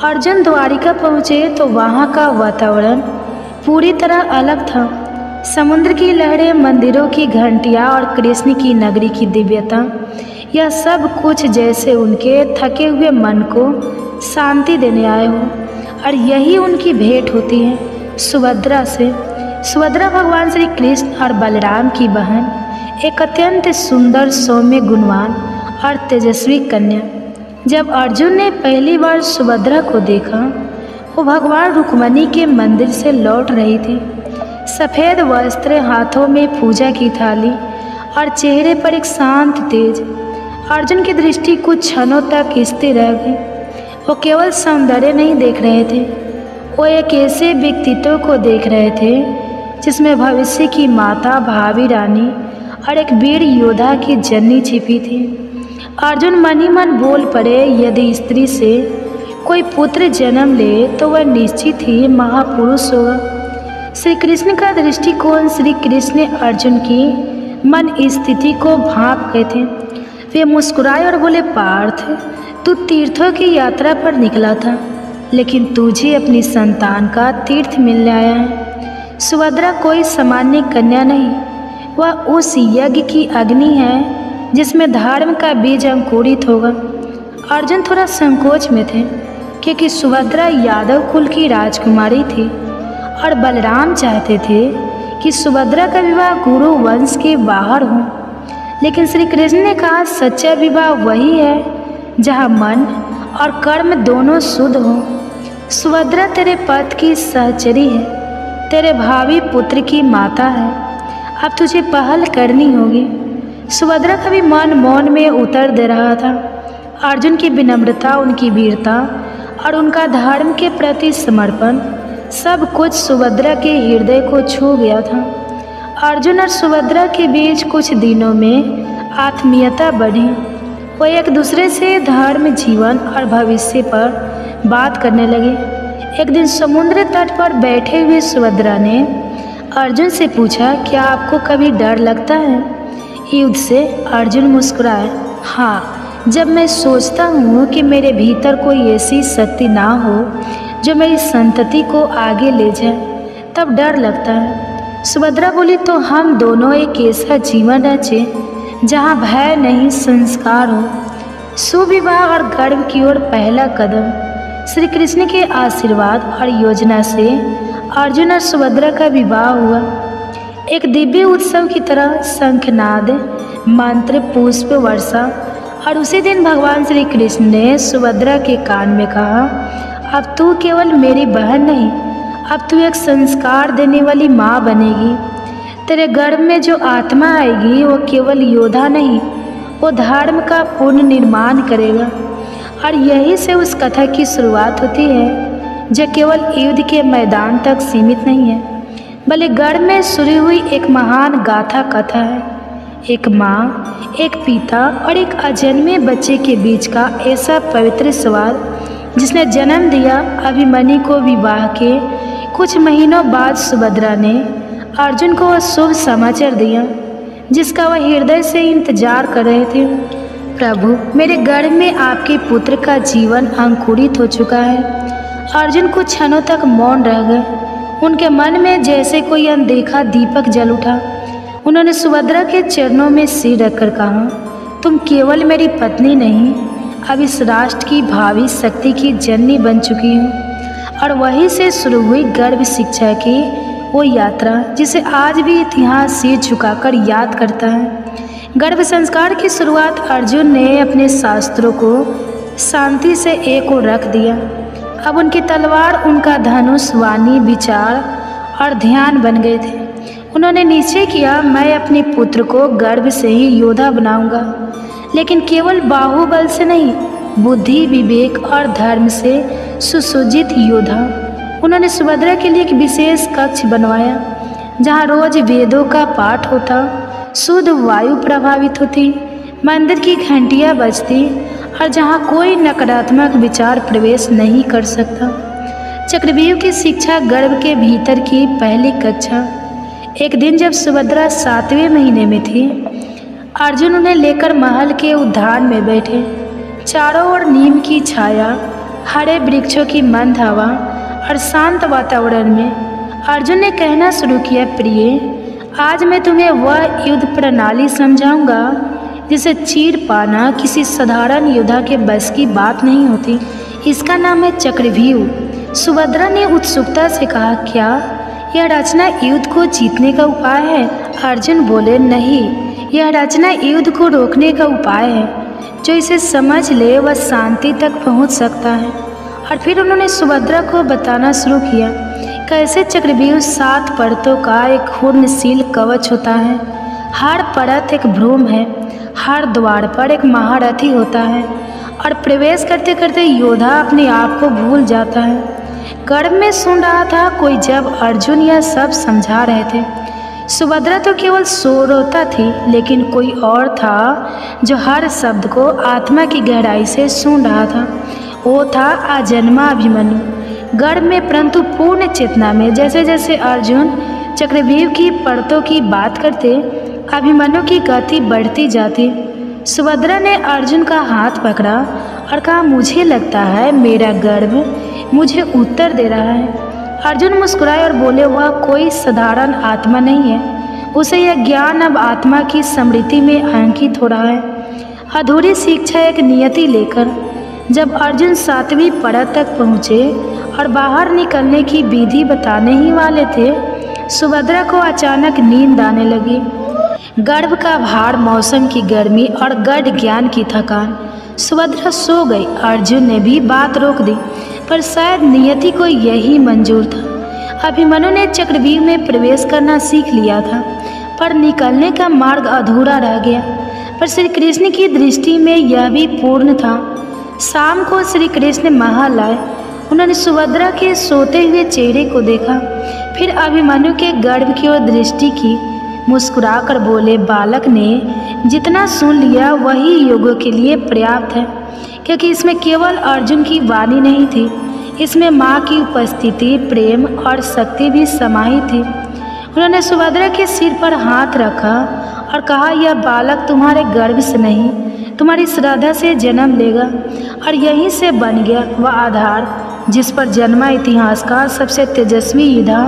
अर्जुन द्वारिका पहुँचे तो वहाँ का वातावरण पूरी तरह अलग था। समुद्र की लहरें, मंदिरों की घंटियाँ और कृष्ण की नगरी की दिव्यता, यह सब कुछ जैसे उनके थके हुए मन को शांति देने आए हो। और यही उनकी भेंट होती है सुभद्रा से। सुभद्रा भगवान श्री कृष्ण और बलराम की बहन, एक अत्यंत सुंदर, सौम्य, गुणवान और तेजस्वी कन्या। जब अर्जुन ने पहली बार सुभद्रा को देखा, वो भगवान रुक्मणी के मंदिर से लौट रही थी। सफ़ेद वस्त्र, हाथों में पूजा की थाली और चेहरे पर एक शांत तेज। अर्जुन की दृष्टि कुछ क्षणों तक स्थिर रह गई। वो केवल सौंदर्य नहीं देख रहे थे, वो एक ऐसे व्यक्तित्व को देख रहे थे जिसमें भविष्य की माता, भावी रानी और एक वीर योद्धा की जननी छिपी थी। अर्जुन मन ही मन बोल पड़े, यदि स्त्री से कोई पुत्र जन्म ले तो वह निश्चित ही महापुरुष होगा। श्री कृष्ण का दृष्टिकोण, श्री कृष्ण ने अर्जुन की मन स्थिति को भांप गए थे। वे मुस्कुराए और बोले, पार्थ, तू तीर्थों की यात्रा पर निकला था, लेकिन तुझे अपनी संतान का तीर्थ मिलने आया है। सुभद्रा कोई सामान्य कन्या नहीं, वह उस यज्ञ की अग्नि है जिसमें धर्म का बीज अंकुरित होगा। अर्जुन थोड़ा संकोच में थे क्योंकि सुभद्रा यादव कुल की राजकुमारी थी और बलराम चाहते थे कि सुभद्रा का विवाह गुरु वंश के बाहर हो। लेकिन श्री कृष्ण ने कहा, सच्चा विवाह वही है जहाँ मन और कर्म दोनों शुद्ध हो। सुभद्रा तेरे पति की सहचरी है, तेरे भावी पुत्र की माता है, अब तुझे पहल करनी होगी। सुभद्रा का भी मन मौन में उतर दे रहा था। अर्जुन की विनम्रता, उनकी वीरता और उनका धर्म के प्रति समर्पण, सब कुछ सुभद्रा के हृदय को छू गया था। अर्जुन और सुभद्रा के बीच कुछ दिनों में आत्मीयता बढ़ी। वो एक दूसरे से धर्म, जीवन और भविष्य पर बात करने लगे। एक दिन समुद्र तट पर बैठे हुए सुभद्रा ने अर्जुन से पूछा, क्या आपको कभी डर लगता है युद्ध से? अर्जुन मुस्कुराया, हाँ, जब मैं सोचता हूँ कि मेरे भीतर कोई ऐसी शक्ति ना हो जो मेरी संतति को आगे ले जाए, तब डर लगता है। सुभद्रा बोली, तो हम दोनों एक ऐसा जीवन रचे जहाँ भय नहीं, संस्कार हो। सुविवाह और गर्व की ओर पहला कदम। श्री कृष्ण के आशीर्वाद और योजना से अर्जुन और सुभद्रा का विवाह हुआ। एक दिव्य उत्सव की तरह शंखनाद, मंत्र, पुष्प वर्षा। और उसी दिन भगवान श्री कृष्ण ने सुभद्रा के कान में कहा, अब तू केवल मेरी बहन नहीं, अब तू एक संस्कार देने वाली माँ बनेगी। तेरे गर्भ में जो आत्मा आएगी वो केवल योद्धा नहीं, वो धर्म का पूर्ण निर्माण करेगा। और यही से उस कथा की शुरुआत होती है जो केवल युद्ध के मैदान तक सीमित नहीं है, बल्कि गर्भ में शुरू हुई एक महान गाथा कथा है। एक माँ, एक पिता और एक अजन्मे बच्चे के बीच का ऐसा पवित्र संवाद जिसने जन्म दिया अभिमन्यु को। विवाह के कुछ महीनों बाद सुभद्रा ने अर्जुन को वह शुभ समाचार दिया जिसका वह हृदय से इंतजार कर रहे थे। प्रभु, मेरे गर्भ में आपके पुत्र का जीवन अंकुरित हो चुका है। अर्जुन कुछ क्षणों तक मौन रह गए। उनके मन में जैसे कोई अनदेखा दीपक जल उठा। उन्होंने सुभद्रा के चरणों में सिर रखकर कहा, तुम केवल मेरी पत्नी नहीं, अब इस राष्ट्र की भावी शक्ति की जननी बन चुकी हो। और वहीं से शुरू हुई गर्भ शिक्षा की वो यात्रा जिसे आज भी इतिहास सिर झुकाकर याद करता है। गर्भ संस्कार की शुरुआत अर्जुन ने अपने शास्त्रों को शांति से एक ओर रख दिया। अब उनकी तलवार, उनका धनुष, वाणी, विचार और ध्यान बन गए थे। उन्होंने निश्चय किया, मैं अपने पुत्र को गर्भ से ही योद्धा बनाऊंगा, लेकिन केवल बाहुबल से नहीं, बुद्धि, विवेक और धर्म से सुसज्जित योद्धा। उन्होंने सुभद्रा के लिए एक विशेष कक्ष बनवाया जहाँ रोज वेदों का पाठ होता, शुद्ध वायु प्रभावित होती, मंदिर की घंटियाँ बजती और जहाँ कोई नकारात्मक विचार प्रवेश नहीं कर सकता। चक्रव्यूह की शिक्षा गर्भ के भीतर की पहली कक्षा। एक दिन जब सुभद्रा 7वें महीने में थी, अर्जुन उन्हें लेकर महल के उद्यान में बैठे। चारों ओर नीम की छाया, हरे वृक्षों की मंद हवा और शांत वातावरण में अर्जुन ने कहना शुरू किया, प्रिय, आज मैं तुम्हें वह युद्ध प्रणाली समझाऊंगा जिसे चीर पाना किसी साधारण योद्धा के बस की बात नहीं होती। इसका नाम है चक्रव्यूह। सुभद्रा ने उत्सुकता से कहा, क्या यह रचना युद्ध को जीतने का उपाय है? अर्जुन बोले, नहीं, यह रचना युद्ध को रोकने का उपाय है। जो इसे समझ ले वह शांति तक पहुंच सकता है। और फिर उन्होंने सुभद्रा को बताना शुरू किया कैसे चक्रव्यूह 7 परतों का एक घूर्णनशील कवच होता है। हर परत एक भ्रूण है, हर द्वार पर एक महारथी होता है और प्रवेश करते करते योद्धा अपने आप को भूल जाता है। गर्भ में सुन रहा था कोई जब अर्जुन यह सब समझा रहे थे। सुभद्रा तो केवल श्रोता थी, लेकिन कोई और था जो हर शब्द को आत्मा की गहराई से सुन रहा था। वो था अजन्मा अभिमन्यु। गर्भ में परंतु पूर्ण चेतना में जैसे जैसे अर्जुन चक्रव्यूह की परतों की बात करते, अभिमन्यु की गति बढ़ती जाती। सुभद्रा ने अर्जुन का हाथ पकड़ा और कहा, मुझे लगता है मेरा गर्भ मुझे उत्तर दे रहा है। अर्जुन मुस्कुराए और बोले, वह कोई साधारण आत्मा नहीं है, उसे यह ज्ञान अब आत्मा की स्मृति में अंकित हो रहा है। अधूरी शिक्षा एक नियति लेकर जब अर्जुन 7वीं परत तक पहुँचे और बाहर निकलने की विधि बताने ही वाले थे, सुभद्रा को अचानक नींद आने लगी। गर्भ का भार, मौसम की गर्मी और गढ़ ज्ञान की थकान, सुभद्रा सो गई। अर्जुन ने भी बात रोक दी, पर शायद नियति को यही मंजूर था। अभिमन्यु ने चक्रव्यूह में प्रवेश करना सीख लिया था, पर निकलने का मार्ग अधूरा रह गया। पर श्री कृष्ण की दृष्टि में यह भी पूर्ण था। शाम को श्री कृष्ण महल आए। उन्होंने सुभद्रा के सोते हुए चेहरे को देखा, फिर अभिमन्यु के गर्भ की ओर दृष्टि की। मुस्कुराकर बोले, बालक ने जितना सुन लिया वही योगों के लिए पर्याप्त है, क्योंकि इसमें केवल अर्जुन की वाणी नहीं थी, इसमें माँ की उपस्थिति, प्रेम और शक्ति भी समाहित थी। उन्होंने सुभद्रा के सिर पर हाथ रखा और कहा, यह बालक तुम्हारे गर्भ से नहीं, तुम्हारी श्रद्धा से जन्म लेगा और यहीं से बन गया वह आधार जिस पर जन्मा इतिहास का सबसे तेजस्वी योद्धा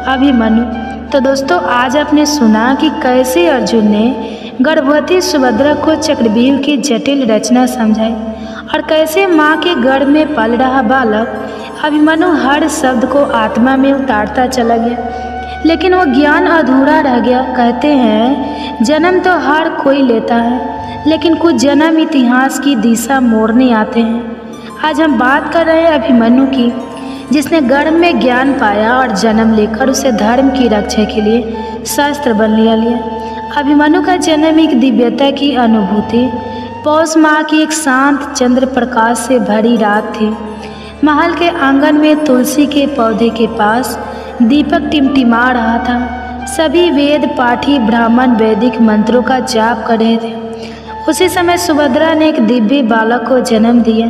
अभिमन्यु। तो दोस्तों, आज आपने सुना कि कैसे अर्जुन ने गर्भवती सुभद्रा को चक्रव्यूह की जटिल रचना समझाई और कैसे माँ के गर्भ में पल रहा बालक अभिमन्यु हर शब्द को आत्मा में उतारता चला गया। लेकिन वो ज्ञान अधूरा रह गया। कहते हैं जन्म तो हर कोई लेता है, लेकिन कुछ जन्म इतिहास की दिशा मोड़ने आते हैं। आज हम बात कर रहे हैं अभिमन्यु की, जिसने गर्भ में ज्ञान पाया और जन्म लेकर उसे धर्म की रक्षा के लिए शस्त्र बन लिया। अभिमन्यु का जन्म एक दिव्यता की अनुभूति, पौष माह की एक शांत चंद्र प्रकाश से भरी रात थी। महल के आंगन में तुलसी के पौधे के पास दीपक टिमटिमा रहा था। सभी वेद पाठी ब्राह्मण वैदिक मंत्रों का जाप कर रहे थे। उसी समय सुभद्रा ने एक दिव्य बालक को जन्म दिया।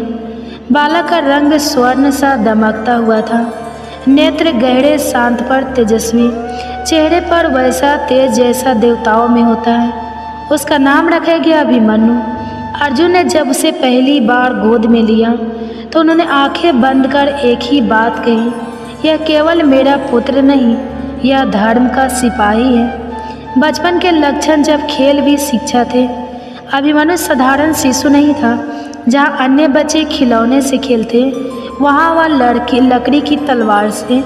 बालक का रंग स्वर्ण सा दमकता हुआ था, नेत्र गहरे शांत पर तेजस्वी, चेहरे पर वैसा तेज जैसा देवताओं में होता है। उसका नाम रखा गया अभिमन्यु। अर्जुन ने जब उसे पहली बार गोद में लिया तो उन्होंने आंखें बंद कर एक ही बात कही, यह केवल मेरा पुत्र नहीं, यह धर्म का सिपाही है। बचपन के लक्षण जब खेल भी शिक्षा थे। अभिमन्यु साधारण शिशु नहीं था। जहाँ अन्य बच्चे खिलौने से खेलते, वहाँ वह लकड़ी की तलवार से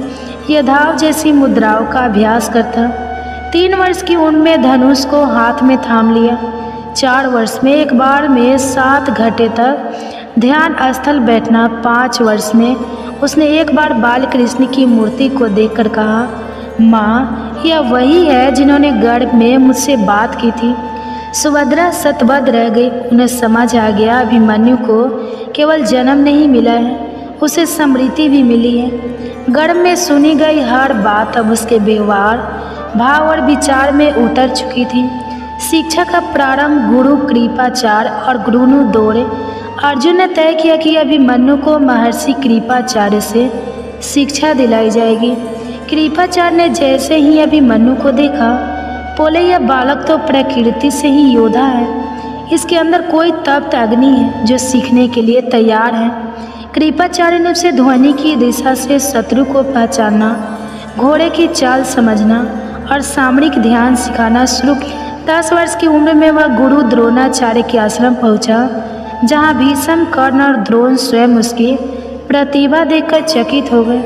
योद्धाओं जैसी मुद्राओं का अभ्यास करता। 3 वर्ष की उम्र में धनुष को हाथ में थाम लिया। 4 वर्ष में एक बार में 7 घंटे तक ध्यान स्थल बैठना। 5 वर्ष में उसने एक बार बाल कृष्ण की मूर्ति को देखकर कहा, माँ, यह वही है जिन्होंने गर्भ में मुझसे बात की थी। सुभद्रा सतबद्ध रह गई। उन्हें समझ आ गया अभिमन्यु को केवल जन्म नहीं मिला है, उसे समृद्धि भी मिली है। गर्भ में सुनी गई हर बात अब उसके व्यवहार, भाव और विचार में उतर चुकी थी। शिक्षा का प्रारंभ गुरु कृपाचार्य और गुरुनु दौरे। अर्जुन ने तय किया कि अभिमन्यु को महर्षि कृपाचार्य से शिक्षा दिलाई जाएगी। कृपाचार्य ने जैसे ही अभिमन्यु को देखा, बोले, यह बालक तो प्रकृति से ही योद्धा है। इसके अंदर कोई तप्त अग्नि है जो सीखने के लिए तैयार है। कृपाचार्य ने उसे ध्वनि की दिशा से शत्रु को पहचानना, घोड़े की चाल समझना और सामरिक ध्यान सिखाना शुरू किया। 10 वर्ष की उम्र में वह गुरु द्रोणाचार्य के आश्रम पहुंचा, जहां भीष्म, कर्ण और द्रोण स्वयं उसकी प्रतिभा देखकर चकित हो गए।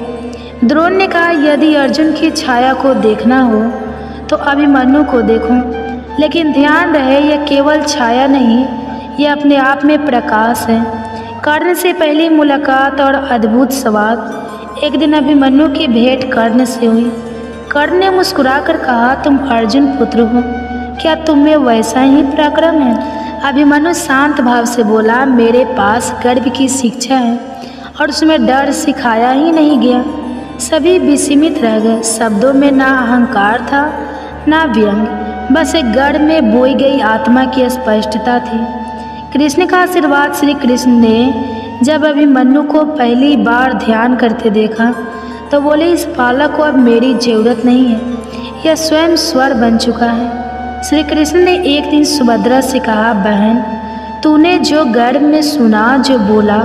द्रोण ने कहा, यदि अर्जुन की छाया को देखना हो तो अभिमन्यु को देखो, लेकिन ध्यान रहे यह केवल छाया नहीं, यह अपने आप में प्रकाश है। कर्ण से पहली मुलाकात और अद्भुत संवाद। एक दिन अभिमन्यु की भेंट कर्ण से हुई। कर्ण ने मुस्कुराकर कहा, तुम अर्जुन पुत्र हो, क्या तुम में वैसा ही पराक्रम है? अभिमन्यु शांत भाव से बोला, मेरे पास गर्भ की शिक्षा है और उसमें डर सिखाया ही नहीं गया। सभी विस्मित रह गए। शब्दों में ना अहंकार था ना व्यंग, बस एक गर्भ में बोई गई आत्मा की स्पष्टता थी। कृष्ण का आशीर्वाद। श्री कृष्ण ने जब अभिमन्यु को पहली बार ध्यान करते देखा तो बोले, इस बालक को अब मेरी जरूरत नहीं है, यह स्वयं स्वर बन चुका है। श्री कृष्ण ने एक दिन सुभद्रा से कहा, बहन, तूने जो गर्भ में सुना, जो बोला,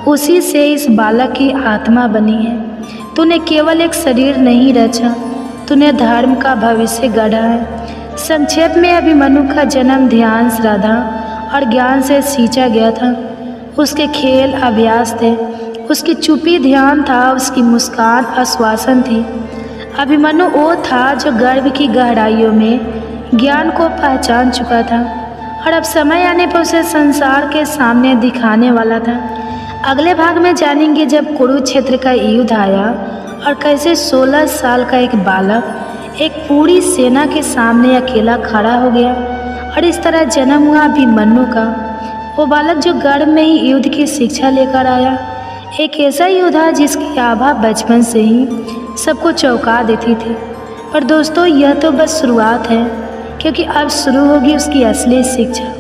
उसी से इस बालक की आत्मा बनी है। तूने केवल एक शरीर नहीं रचा, तूने धर्म का भविष्य गढ़ा है। संक्षेप में अभिमन्यु का जन्म ध्यान, श्रद्धा और ज्ञान से सींचा गया था। उसके खेल अभ्यास थे, उसकी चुप्पी ध्यान था, उसकी मुस्कान आश्वासन थी। अभिमन्यु वो था जो गर्भ की गहराइयों में ज्ञान को पहचान चुका था और अब समय आने पर उसे संसार के सामने दिखाने वाला था। अगले भाग में जानेंगे जब कुरुक्षेत्र का युद्ध आया और कैसे 16 साल का एक बालक एक पूरी सेना के सामने अकेला खड़ा हो गया और इस तरह जन्म हुआ अभिमन्यु का। वो बालक जो गर्भ में ही युद्ध की शिक्षा लेकर आया, एक ऐसा योद्धा जिसकी आभा बचपन से ही सबको चौंका देती थी। पर दोस्तों, यह तो बस शुरुआत है, क्योंकि अब शुरू होगी उसकी असली शिक्षा,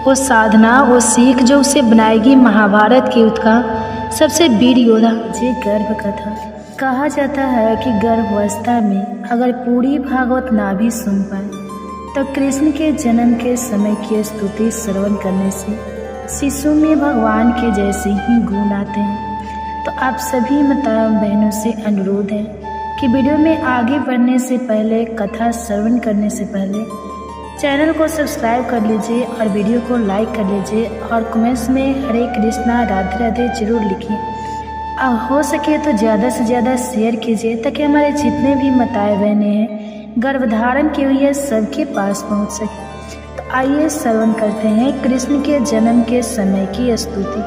वो साधना, वो सीख जो उसे बनाएगी महाभारत के युद्ध का सबसे वीर योद्धा। ये गर्भ कथा। कहा जाता है कि गर्भावस्था में अगर पूरी भागवत ना भी सुन पाए तो कृष्ण के जन्म के समय की स्तुति श्रवण करने से शिशु में भगवान के जैसे ही गुण आते हैं। तो आप सभी माताओं बहनों से अनुरोध है कि वीडियो में आगे बढ़ने से पहले, कथा श्रवण करने से पहले चैनल को सब्सक्राइब कर लीजिए और वीडियो को लाइक कर लीजिए और कमेंट्स में हरे कृष्णा राधे राधे जरूर लिखिए। हो सके तो ज़्यादा से ज़्यादा शेयर कीजिए ताकि हमारे जितने भी माताएं बहनें हैं गर्भधारण की हुई है सबके पास पहुंच सके। तो आइए श्रवण करते हैं कृष्ण के जन्म के समय की स्तुति।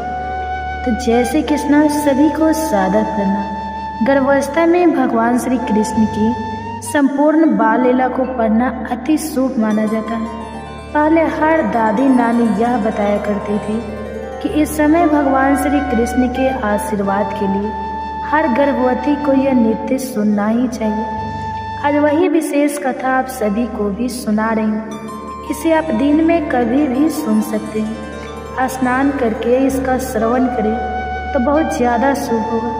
तो जय श्री कृष्ण, सभी को सादर प्रणाम। गर्भावस्था में भगवान श्री कृष्ण की संपूर्ण बाल लीला को पढ़ना अति शुभ माना जाता है। पहले हर दादी नानी यह बताया करती थी कि इस समय भगवान श्री कृष्ण के आशीर्वाद के लिए हर गर्भवती को यह नृत्य सुनना ही चाहिए। आज वही विशेष कथा आप सभी को भी सुना रही हूँ। इसे आप दिन में कभी भी सुन सकते हैं। स्नान करके इसका श्रवण करें तो बहुत ज़्यादा शुभ होगा।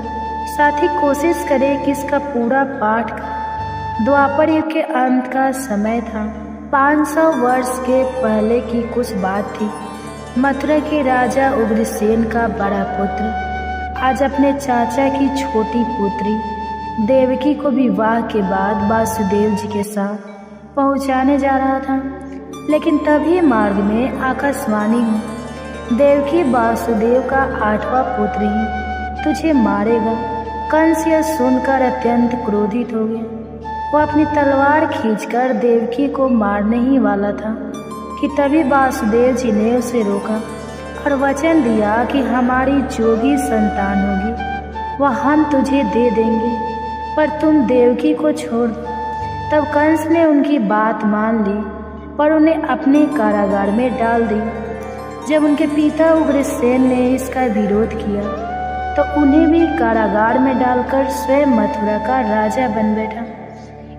साथ ही कोशिश करें कि इसका पूरा पाठ करें। द्वापर युग के अंत का समय था। 500 वर्ष के पहले की कुछ बात थी। मथुरा के राजा उग्रसेन का बड़ा पुत्र आज अपने चाचा की छोटी पुत्री देवकी को विवाह के बाद वासुदेव जी के साथ पहुंचाने जा रहा था। लेकिन तभी मार्ग में आकाशवाणी हुई, देवकी वासुदेव का 8वां पुत्र ही तुझे मारेगा। कंस यह सुनकर अत्यंत क्रोधित हो गया। वो अपनी तलवार खींचकर देवकी को मारने ही वाला था कि तभी वासुदेव जी ने उसे रोका और वचन दिया कि हमारी जो भी संतान होगी वह हम तुझे दे देंगे, पर तुम देवकी को छोड़ दो। तब कंस ने उनकी बात मान ली, पर उन्हें अपने कारागार में डाल दी। जब उनके पिता उग्रसेन ने इसका विरोध किया तो उन्हें भी कारागार में डालकर स्वयं मथुरा का राजा बन बैठा।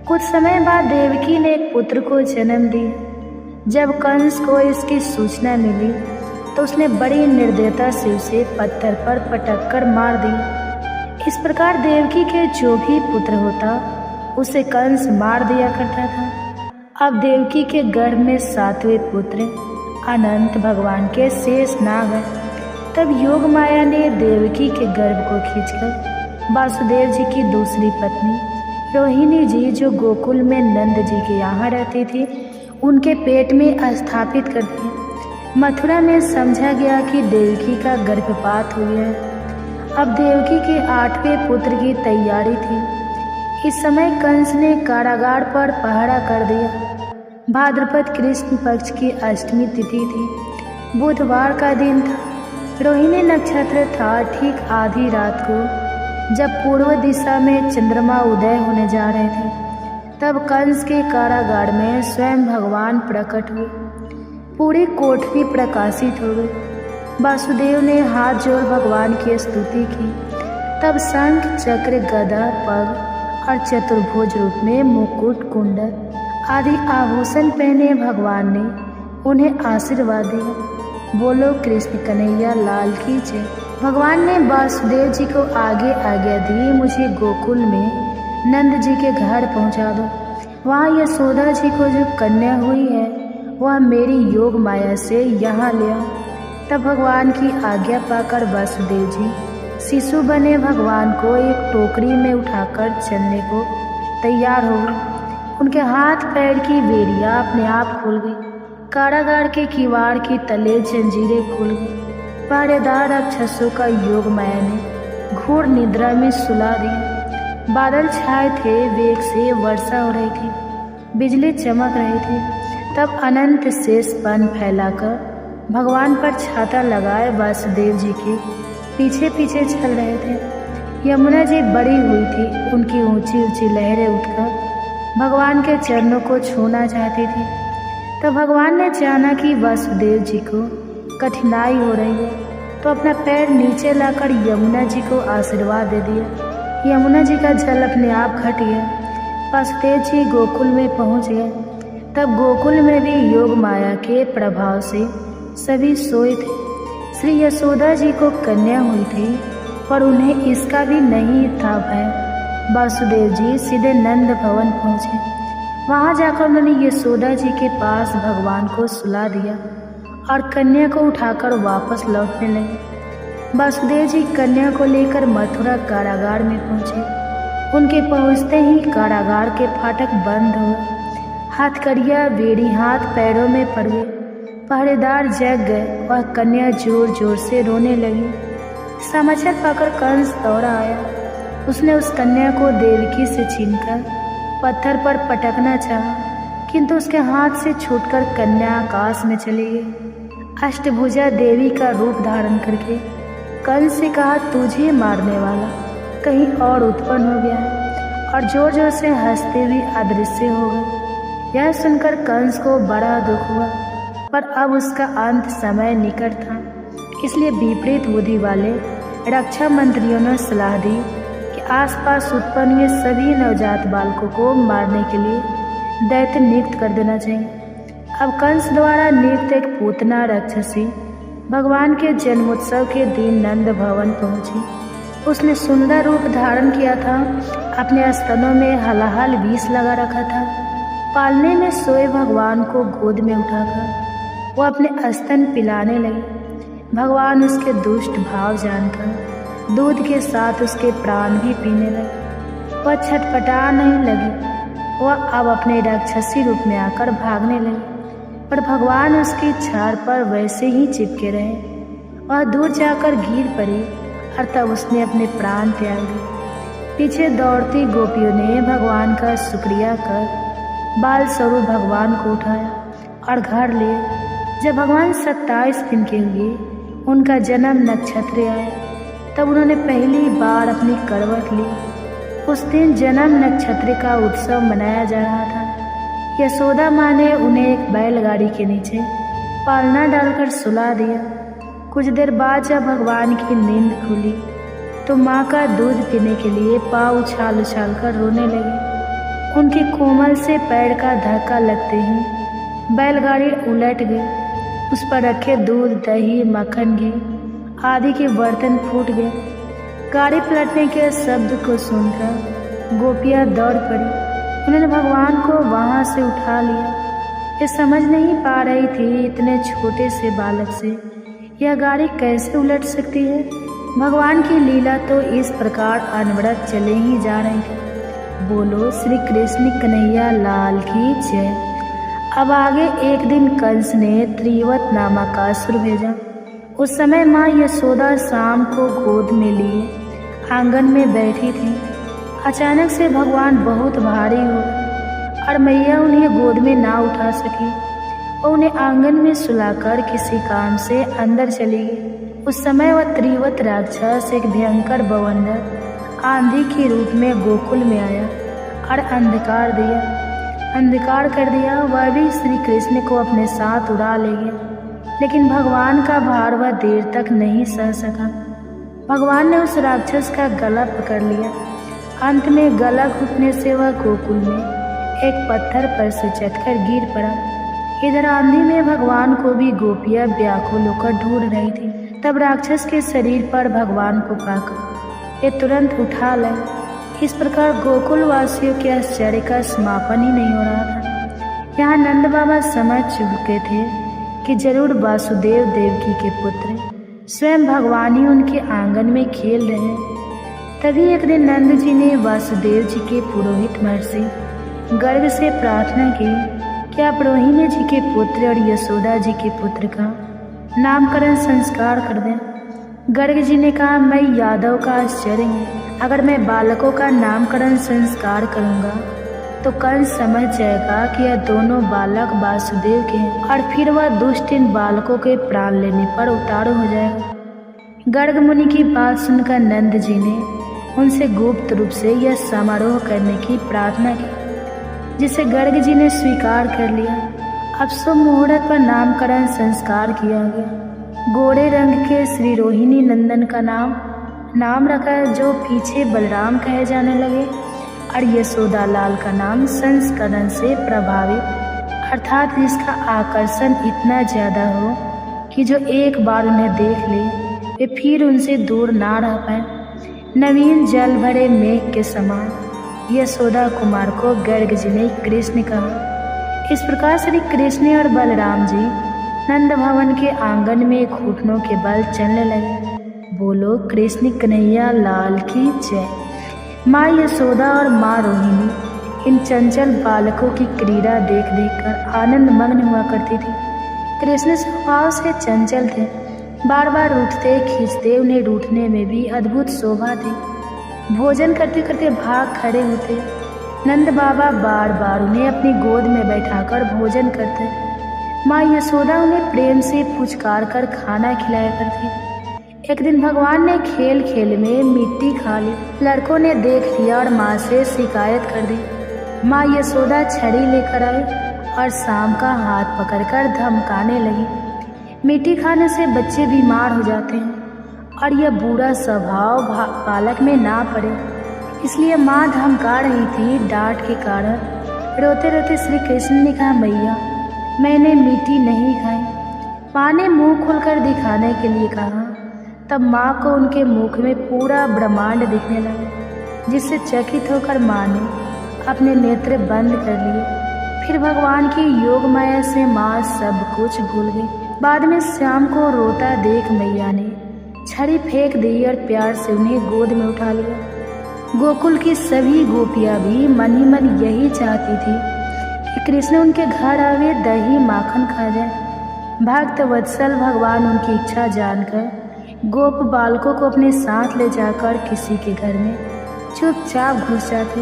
कुछ समय बाद देवकी ने एक पुत्र को जन्म दिया। जब कंस को इसकी सूचना मिली तो उसने बड़ी निर्दयता से उसे पत्थर पर पटक कर मार दिया। इस प्रकार देवकी के जो भी पुत्र होता उसे कंस मार दिया करता था। अब देवकी के गर्भ में 7वें पुत्र अनंत भगवान के शेष नाग हैं। तब योग माया ने देवकी के गर्भ को खींचकर वासुदेव जी की दूसरी पत्नी रोहिणी जी, जो गोकुल में नंद जी के यहाँ रहती थी, उनके पेट में स्थापित कर दिया। मथुरा में समझा गया कि देवकी का गर्भपात हो गया है। अब देवकी के 8वें पुत्र की तैयारी थी। इस समय कंस ने कारागार पर पहरा कर दिया। भाद्रपद कृष्ण पक्ष की अष्टमी तिथि थी। बुधवार का दिन था। रोहिणी नक्षत्र था। ठीक आधी रात को जब पूर्व दिशा में चंद्रमा उदय होने जा रहे थे, तब कंस के कारागार में स्वयं भगवान प्रकट हुए। पूरी कोठरी प्रकाशित हो गई। वासुदेव ने हाथ जोड़ भगवान की स्तुति की। तब शंख, चक्र, गदा, पग और चतुर्भुज रूप में मुकुट, कुंडल आदि आभूषण पहने भगवान ने उन्हें आशीर्वाद दिया। बोलो कृष्ण कन्हैया लाल की जय। भगवान ने वासुदेव जी को आगे आज्ञा दी, मुझे गोकुल में नंद जी के घर पहुंचा दो। वहाँ यशोदा जी को जो कन्या हुई है वह मेरी योग माया से यहाँ ले आओ। तब भगवान की आज्ञा पाकर वासुदेव जी शिशु बने भगवान को एक टोकरी में उठाकर चलने को तैयार हो गए। उनके हाथ पैर की बेड़ियाँ अपने आप खुल गई। कारागार के किवाड़ की तले जंजीरें खुल गई। पहरेदार राक्षसों का योग माया ने घोर निद्रा में सुला दिया। बादल छाए थे, वेग से वर्षा हो रही थी, बिजली चमक रही थी। तब अनंत शेष पन फैलाकर भगवान पर छाता लगाए वासुदेव जी के पीछे पीछे चल रहे थे। यमुना जी बड़ी हुई थी। उनकी ऊंची ऊंची लहरें उठकर भगवान के चरणों को छूना चाहती थी। तब भगवान ने जाना कि वासुदेव जी को कठिनाई हो रही है, तो अपना पैर नीचे लाकर यमुना जी को आशीर्वाद दे दिया। यमुना जी का जल अपने आप घट गया। वासुदेव जी गोकुल में पहुंच गए। तब गोकुल में भी योग माया के प्रभाव से सभी सोए थे। श्री यशोदा जी को कन्या हुई थी, पर उन्हें इसका भी नहीं था भय। वासुदेव जी सीधे नंद भवन पहुंचे। वहां जाकर उन्होंने यशोदा जी के पास भगवान को सुला दिया और कन्या को उठाकर वापस लौटने लगे। वासुदेव जी कन्या को लेकर मथुरा कारागार में पहुंचे। उनके पहुंचते ही कारागार के फाटक बंद हुए। हथकड़ियाँ, बेड़ी हाथ पैरों में पड़ गए। पहरेदार जग गए। वह कन्या जोर जोर से रोने लगी। समाचार पाकर कंस दौड़ा आया। उसने उस कन्या को देवकी से छीनकर पत्थर पर पटकना चाहा, किंतु उसके हाथ से छूटकर कन्या आकाश में चली गई। अष्टभुजा देवी का रूप धारण करके कंस से कहा, तुझे मारने वाला कहीं और उत्पन्न हो गया है, और जोर जोर से हंसते हुए अदृश्य हो गए। यह सुनकर कंस को बड़ा दुख हुआ, पर अब उसका अंत समय निकट था। इसलिए विपरीत बुद्धि वाले रक्षा मंत्रियों ने सलाह दी कि आसपास उत्पन्न हुए सभी नवजात बालकों को मारने के लिए दैत्य नियुक्त कर देना चाहिए। अब कंस द्वारा नियुक्त एक पूतना राक्षसी भगवान के जन्मोत्सव के दिन नंद भवन पहुंची। उसने सुंदर रूप धारण किया था, अपने स्तनों में हलाहल विष लगा रखा था। पालने में सोए भगवान को गोद में उठाकर वो अपने स्तन पिलाने लगी। भगवान उसके दुष्ट भाव जानकर दूध के साथ उसके प्राण भी पीने लगे। वह छटपटा नहीं लगी, वह अब अपने राक्षसी रूप में आकर भागने लगी, पर भगवान उसकी छाड़ पर वैसे ही चिपके रहे। वह दूर जाकर गिर पड़ी और तब उसने अपने प्राण त्याग दिए। पीछे दौड़ती गोपियों ने भगवान का शुक्रिया कर बाल स्वरूप भगवान को उठाया और घर लिए। जब भगवान 27 दिन के हुए, उनका जन्म नक्षत्र आया, तब उन्होंने पहली बार अपनी करवट ली। उस दिन जन्म नक्षत्र का उत्सव मनाया जा रहा था। यशोदा माँ ने उन्हें एक बैलगाड़ी के नीचे पालना डालकर सुला दिया। कुछ देर बाद जब भगवान की नींद खुली तो माँ का दूध पीने के लिए पाँव उछाल उछाल कर रोने लगी। उनके कोमल से पैर का धक्का लगते ही बैलगाड़ी उलट गई। उस पर रखे दूध, दही, मक्खन, घी आदि के बर्तन फूट गए। गाड़ी पलटने के शब्द को सुनकर गोपियाँ दौड़ पड़ी। उन्होंने भगवान को वहाँ से उठा लिया। ये समझ नहीं पा रही थी इतने छोटे से बालक से यह गाड़ी कैसे उलट सकती है। भगवान की लीला तो इस प्रकार अनवरत चले ही जा रही थी। बोलो श्री कृष्ण कन्हैया लाल की जय। अब आगे एक दिन कंस ने त्रिवत नामक असुर भेजा। उस समय माँ यशोदा शाम को गोद में लिए आंगन में बैठी थी। अचानक से भगवान बहुत भारी हो और मैया उन्हें गोद में ना उठा सकी और उन्हें आंगन में सुलाकर किसी काम से अंदर चली गई। उस समय वह त्रिवत राक्षस एक भयंकर बवंडर आंधी के रूप में गोकुल में आया और अंधकार कर दिया। वह भी श्री कृष्ण को अपने साथ उड़ा ले गया, लेकिन भगवान का भार वह देर तक नहीं सह सका। भगवान ने उस राक्षस का गला पकड़ लिया। अंत में गला घुटने से वह गोकुल में एक पत्थर पर से चढ़कर गिर पड़ा। इधर आंधी में भगवान को भी गोपियाँ व्याकुल होकर ढूंढ रही थी। तब राक्षस के शरीर पर भगवान को पाकर ये तुरंत उठा लाए। इस प्रकार गोकुल वासियों के आश्चर्य का समापन ही नहीं हो रहा था। यहाँ नंद बाबा समझ चुके थे कि जरूर वासुदेव देवकी के पुत्र स्वयं भगवान ही उनके आंगन में खेल रहे हैं। तभी एक दिन नंद जी ने वासुदेव जी के पुरोहित महर्षि गर्ग से प्रार्थना की कि आप रोहिणी जी के पुत्र और यशोदा जी के पुत्र का नामकरण संस्कार कर दें। गर्ग जी ने कहा, मैं यादव का आश्चर्य हूँ। अगर मैं बालकों का नामकरण संस्कार करूँगा तो कंस समझ जाएगा कि यह दोनों बालक वासुदेव के हैं और फिर वह दुष्ट इन बालकों के प्राण लेने पर उतारू हो जाएगा। गर्ग मुनि की बात सुनकर नंद जी ने उनसे गुप्त रूप से यह समारोह करने की प्रार्थना की, जिसे गर्ग जी ने स्वीकार कर लिया। अब शुभ मुहूर्त पर नामकरण संस्कार किया गया। गोरे रंग के श्री रोहिणी नंदन का नाम रखा, जो पीछे बलराम कहे जाने लगे, और यशोदा लाल का नाम संस्करण से प्रभावित, अर्थात जिसका आकर्षण इतना ज्यादा हो कि जो एक बार उन्हें देख ले वे फिर उनसे दूर ना रह पाए। नवीन जल भरे मेघ के समान यशोदा कुमार को गर्ग जी ने कृष्ण कहा। इस प्रकार श्री कृष्ण और बलराम जी नंद भवन के आंगन में घुटनों के बल चलने लगे। बोलो कृष्ण कन्हैया लाल की जय। माँ यशोदा और माँ रोहिणी इन चंचल बालकों की क्रीड़ा देख देख कर आनंद मग्न हुआ करती थी। कृष्ण स्वभाव से चंचल थे, बार बार उठते खींचते, उन्हें रूठने में भी अद्भुत शोभा थी। भोजन करते करते भाग खड़े होते। नंद बाबा बार बार उन्हें अपनी गोद में बैठाकर भोजन करते। माँ यशोदा उन्हें प्रेम से पुचकार कर खाना खिलाया करती। एक दिन भगवान ने खेल खेल में मिट्टी खा ली। लड़कों ने देख लिया और माँ से शिकायत कर दी। माँ यशोदा छड़ी लेकर आई और शाम का हाथ पकड़कर धमकाने लगी। मिट्टी खाने से बच्चे बीमार हो जाते हैं और यह बुरा स्वभाव बालक में ना पड़े। इसलिए माँ धमका रही थी डांट के कारण। रोते रोते श्री कृष्ण ने कहा, मैया मैंने मीठी नहीं खाई। माँ ने मुंह खोलकर दिखाने के लिए कहा। तब माँ को उनके मुख में पूरा ब्रह्मांड दिखने लगा, जिससे चकित होकर माँ ने अपने नेत्र बंद कर लिए। फिर भगवान की योग माया से माँ सब कुछ भूल गई। बाद में श्याम को रोता देख मैया ने छड़ी फेंक दी और प्यार से उन्हें गोद में उठा लिया। गोकुल की सभी गोपियाँ भी मन ही मन यही चाहती थी कि कृष्ण उनके घर आवे, दही माखन खा जाए। भक्त वत्सल भगवान उनकी इच्छा जानकर गोप बालकों को अपने साथ ले जाकर किसी के घर में चुपचाप घुस जाते।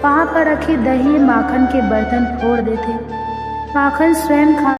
वहाँ पर रखी दही माखन के बर्तन फोड़ देते। माखन स्वयं खा